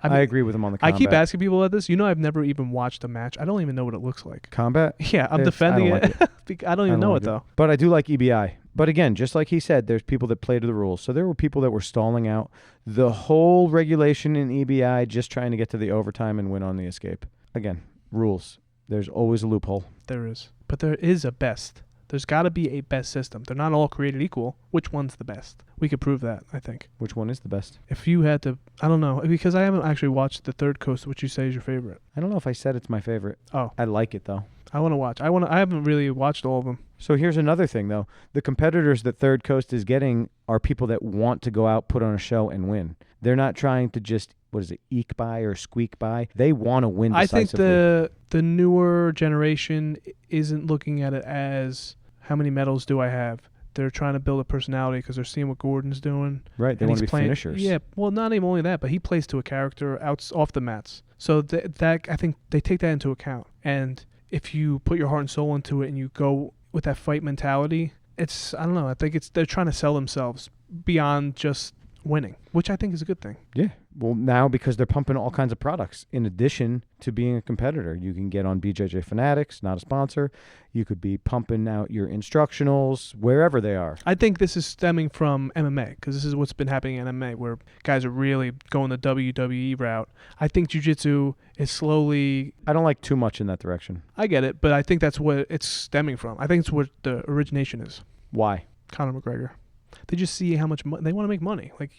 I agree with him on the combat.
I keep asking people about this. I've never even watched a match. I don't even know what it looks like.
Combat?
Yeah, I'm defending
I don't
it.
like
I don't even know it, though.
But I do like EBI. But again, just like he said, there's people that play to the rules. So there were people that were stalling out the whole regulation in EBI just trying to get to the overtime and win on the escape. Again, rules. There's always a loophole.
There is. But there is a best. There's got to be a best system. They're not all created equal. Which one's the best? We could prove that, I think.
Which one is the best?
If you had to, I don't know, because I haven't actually watched The Third Coast, which you say is your favorite.
I don't know if I said it's my favorite.
Oh.
I like it, though.
I want to watch. I haven't really watched all of them.
So here's another thing, though. The competitors that Third Coast is getting are people that want to go out, put on a show, and win. They're not trying to just, eke by or squeak by. They want to win decisively.
I think the newer generation isn't looking at it as how many medals do I have. They're trying to build a personality because they're seeing what Gordon's doing.
Right, they want to be finishers.
Yeah, well, not even only that, but he plays to a character off the mats. So that I think they take that into account. And if you put your heart and soul into it and you go with that fight mentality, I don't know. I think they're trying to sell themselves beyond just winning, which I think is a good thing.
Yeah. Well, now because they're pumping all kinds of products in addition to being a competitor. You can get on BJJ Fanatics, not a sponsor. You could be pumping out your instructionals wherever they are.
I think this is stemming from MMA because this is what's been happening in MMA where guys are really going the WWE route. I think jiu-jitsu is slowly...
I don't like too much in that direction.
I get it, but I think that's what it's stemming from. I think it's what the origination is.
Why?
Conor McGregor. They just see how much they want to make money. Like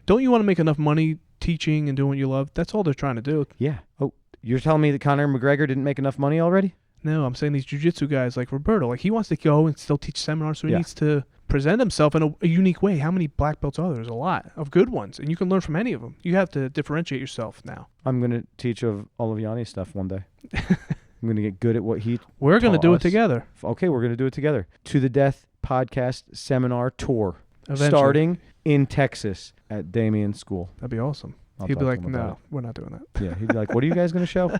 don't you want to make enough money teaching and doing what you love? That's all they're trying to do.
Yeah. Oh, you're telling me that Conor McGregor didn't make enough money already?
No, I'm saying these jiu-jitsu guys like Roberto, like he wants to go and still teach seminars, so he needs to present himself in a unique way. How many black belts are there? There's a lot of good ones, and you can learn from any of them. You have to differentiate yourself now.
I'm going to teach of all of Yanni's stuff one day. I'm going to get good at what he
We're going to do it together.
Okay, we're going to do it together. To the Death podcast seminar tour.
Eventually.
Starting in Texas at Damion School.
That'd be awesome.
I'll
He'd be
talk
like,
to him about
no, we're not doing that.
it. Yeah, he'd be like, what are you guys going to show?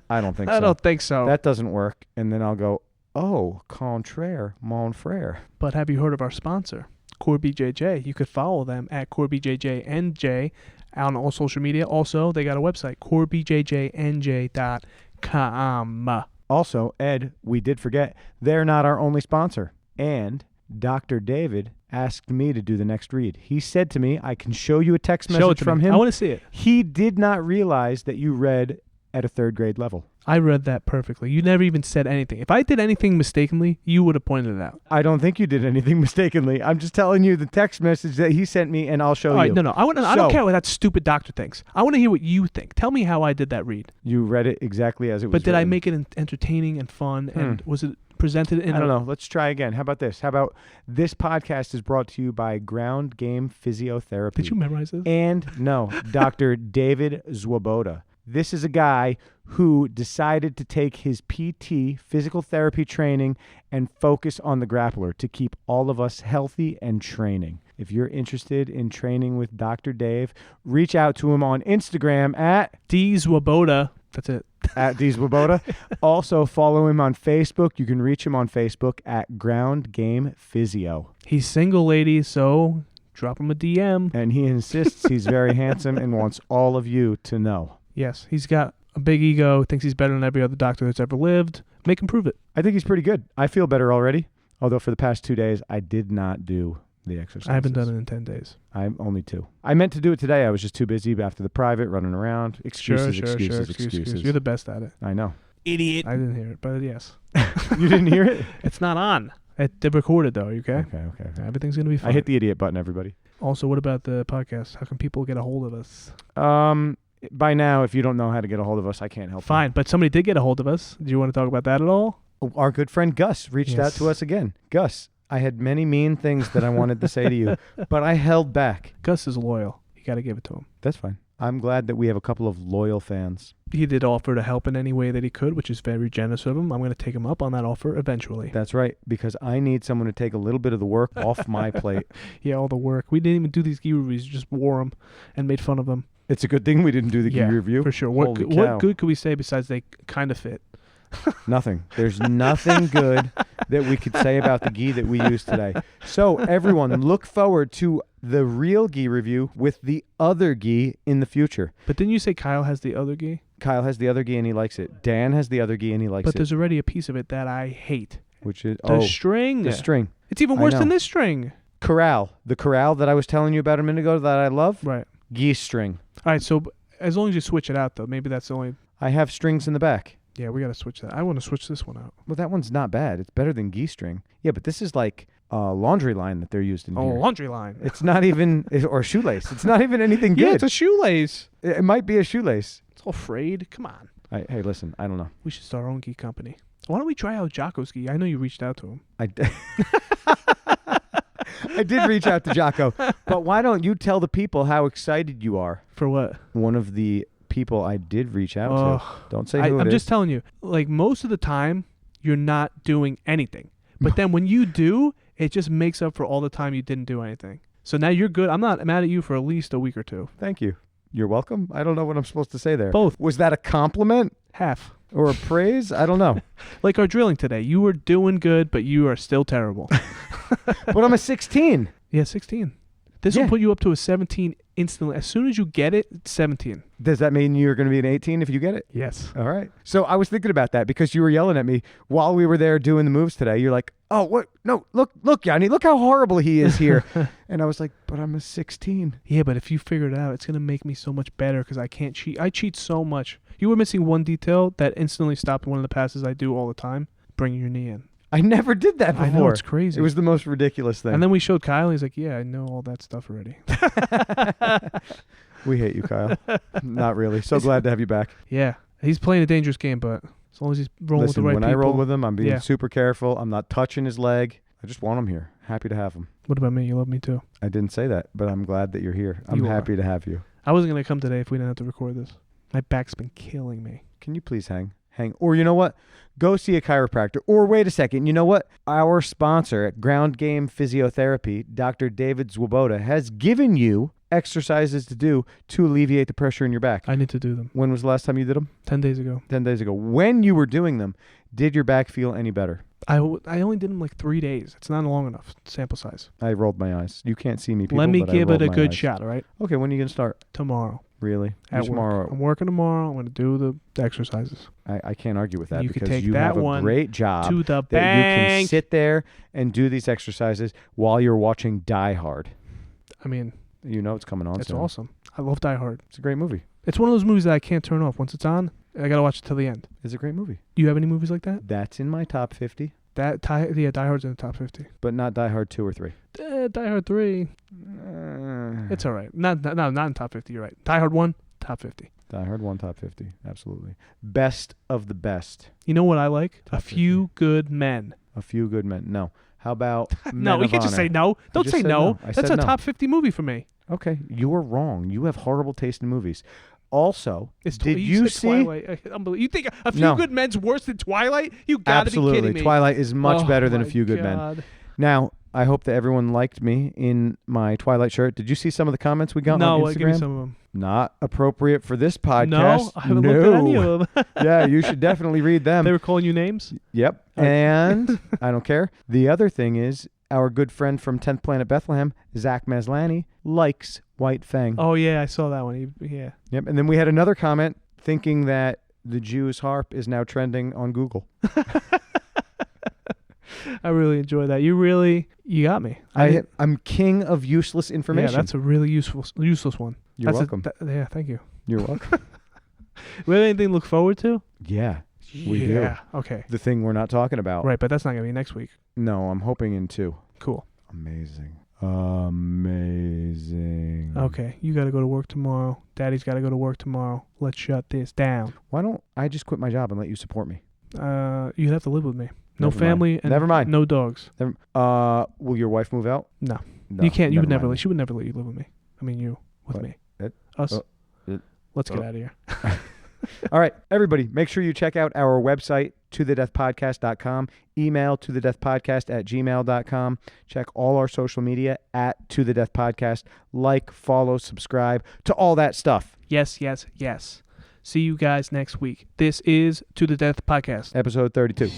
I don't think so.
I don't think so.
That doesn't work. And then I'll go, oh, contraire, mon frere.
But have you heard of our sponsor, Core BJJ? You could follow them at Core BJJNJ on all social media. Also, they got a website, corebjjnj.com.
Also, Ed, we did forget, they're not our only sponsor. And Dr. David asked me to do the next read. He said to me, I can show you a text
Show it
message
to
from
me.
him.
I want to see it.
He did not realize that you read at a 3rd grade level.
I read that perfectly. You never even said anything. If I did anything mistakenly, you would have pointed it out.
I don't think you did anything mistakenly. I'm just telling you the text message that he sent me, and I'll show
All right,
you.
no. I don't care what that stupid doctor thinks. I want to hear what you think. Tell me how I did that read.
You read it exactly as it was
But did I
written.
make it entertaining and fun? And was it presented in
I don't know. Let's try again. How about this? How about this podcast is brought to you by Ground Game Physiotherapy.
Did you memorize this?
And no, Dr. David Swoboda. This is a guy who decided to take his PT, physical therapy training, and focus on the grappler to keep all of us healthy and training. If you're interested in training with Dr. Dave, reach out to him on Instagram at
D. Swoboda. That's it.
at D. Swoboda. Also follow him on Facebook. You can reach him on Facebook at Ground Game Physio.
He's single, ladies, so drop him a DM.
And he insists he's very handsome and wants all of you to know.
Yes, he's got a big ego, thinks he's better than every other doctor that's ever lived. Make him prove it.
I think he's pretty good. I feel better already. Although for the past 2 days, I did not do the exercises.
I haven't done it in 10 days.
I'm only 2. I meant to do it today. I was just too busy after the private, running around. Excuses.
You're the best at it.
I know.
Idiot. I didn't hear it, but yes.
You didn't hear it?
It's not on. They recorded, though, okay?
Okay.
Everything's going to be fine.
I hit the idiot button, everybody.
Also, what about the podcast? How can people get a hold of us?
By now, if you don't know how to get a hold of us, I can't help you.
Fine, but somebody did get a hold of us. Do you want to talk about that at all?
Our good friend Gus reached out to us again. Gus, I had many mean things that I wanted to say to you, but I held back.
Gus is loyal. You got to give it to him.
That's fine. I'm glad that we have a couple of loyal fans.
He did offer to help in any way that he could, which is very generous of him. I'm going to take him up on that offer eventually.
That's right, because I need someone to take a little bit of the work off my plate.
Yeah, all the work. We didn't even do these gi reviews. Just wore them and made fun of them.
It's a good thing we didn't do the gi review.
For sure.
Holy
What
cow.
good could we say besides they kind of fit?
Nothing. There's nothing good that we could say about the gi that we used today. So everyone, look forward to the real gi review with the other gi in the future.
But didn't you say Kyle has the other gi?
Kyle has the other gi and he likes it. Dan has the other gi and he likes
But
it.
there's already a piece of it that I hate.
Which is
The string.
the string.
It's even worse than this string.
Corral. The corral that I was telling you about a minute ago that I love.
Right.
Gi string.
All right, so as long as you switch it out, though, maybe that's the only...
I have strings in the back.
Yeah, we got to switch that. I want to switch this one out.
Well, that one's not bad. It's better than gi string. Yeah, but this is like a laundry line that they're used in here.
Laundry line.
It's not even, or shoelace. It's not even anything good.
Yeah, it's a shoelace.
It might be a shoelace.
It's all frayed. Come on.
Hey, listen, I don't know.
We should start our own gi company. Why don't we try out Jocko's gi? I know you reached out to him.
I did reach out to Jocko, but why don't you tell the people how excited you are?
For what?
One of the people I did reach out to. Don't say who
I'm
it
just
is.
telling you, like most of the time, you're not doing anything. But then when you do, it just makes up for all the time you didn't do anything. So now you're good. I'm not mad at you for at least a week or 2.
Thank you. You're welcome. I don't know what I'm supposed to say there.
Both.
Was that a compliment
Half.
or a praise? I don't know.
Like our drilling today. You were doing good, but you are still terrible.
But I'm a 16.
Yeah, 16. This will put you up to a 17 instantly. As soon as you get it, it's 17.
Does that mean you're going to be an 18 if you get it?
Yes.
All right. So I was thinking about that because you were yelling at me while we were there doing the moves today. You're like, oh, what? No, look, Yanni, look how horrible he is here. And I was like, but I'm a 16.
Yeah, but if you figure it out, it's going to make me so much better because I can't cheat. I cheat so much. You were missing one detail that instantly stopped one of the passes I do all the time, bringing your knee in.
I never did that before.
I know, it's crazy.
It was the most ridiculous thing.
And then we showed Kyle, and he's like, yeah, I know all that stuff already.
We hate you, Kyle. Not really. So glad to have you back.
Yeah. He's playing a dangerous game, but as long as he's rolling with the right people.
When I roll with him, I'm being super careful. I'm not touching his leg. I just want him here. Happy to have him.
What about me? You love me too.
I didn't say that, but I'm glad that you're here. I'm happy to have you.
I wasn't going to come today if we didn't have to record this. My back's been killing me.
Can you please hang? Or you know what? Go see a chiropractor. Or wait a second. You know what? Our sponsor at Ground Game Physiotherapy, Dr. David Swoboda, has given you exercises to do to alleviate the pressure in your back.
I need to do them.
When was the last time you did them?
10 days ago.
10 days ago. When you were doing them, did your back feel any better?
I only did them like 3 days. It's not long enough sample size.
I rolled my eyes. You can't see me, people.
Let me
but
give
I
it a
rolled my
good
eyes.
shot, all right?
Okay, when are you going to start?
Tomorrow.
Really?
At
You
work.
tomorrow?
I'm working tomorrow. I'm going to do the exercises.
I can't argue with that
You could
because
take
you
that
have a
one
great job
to the
that you can
bank.
sit there and do these exercises while you're watching Die Hard.
I mean,
You know it's coming on
it's
soon.
awesome. I love Die Hard.
It's a great movie.
It's one of those movies that I can't turn off. Once it's on, I got to watch it till the end.
It's a great movie.
Do you have any movies like that?
That's in my top 50,
Die Hard's in the top 50.
but not Die Hard 2 or 3.
Die Hard 3, it's all right. Not in top 50, you're right. Die Hard 1, top 50.
Die Hard 1, top 50. Absolutely. Best of the best.
You know what I like?
Top
A Few Good Men.
A Few Good Men. No. How about
No,
Men
you
of
can't just
Honor?
say no. Don't
just
say
said
no.
no. I
That's
said
a
no.
top 50 movie for me.
Okay, you're wrong. You have horrible taste in movies. Also,
It's
did you
said
see?
Twilight. Unbelievable. You think A Few
No.
Good Men's worse than Twilight? You gotta be
Absolutely.
kidding me.
Twilight is much
Oh
better than A
my
Few Good Men.
God.
Now, I hope that everyone liked me in my Twilight shirt. Did you see some of the comments we got
No,
on Instagram?
give me some of them.
Not appropriate for this podcast.
No, I haven't looked at any of them.
Yeah, you should definitely read them.
They were calling you names?
Yep.
Okay.
And I don't care. The other thing is our good friend from 10th Planet Bethlehem, Zach Maslany, likes White Fang.
Oh, yeah, I saw that one. Yeah.
Yep. And then we had another comment thinking that the Jew's harp is now trending on Google.
I really enjoy that. You got me.
I'm king of useless information.
Yeah, that's a really useless one.
You're
That's
welcome.
Yeah, thank you.
You're welcome.
We have anything to look forward to?
Yeah, we do.
Yeah. Okay.
The thing we're not talking about.
Right, but that's not going to be next week.
No, I'm hoping in 2.
Cool.
Amazing. Amazing.
Okay, you got to go to work tomorrow. Daddy's got to go to work tomorrow. Let's shut this down.
Why don't I just quit my job and let you support me?
You'd have to live with me. No
Never
family
mind.
and
Never mind.
no dogs.
Will your wife move out?
No.
No,
You can't. You would
never
never.
mind.
She would never let you live with me. I mean, you with
What?
me.
It-
Us.
it-
Let's get
oh.
out of here.
All right, everybody, make sure you check out our website, tothedeathpodcast.com, email tothedeathpodcast@gmail.com. Check all our social media at tothedeathpodcast. Like, follow, subscribe to all that stuff.
Yes, yes, yes. See you guys next week. This is To the Death Podcast.
Episode 32.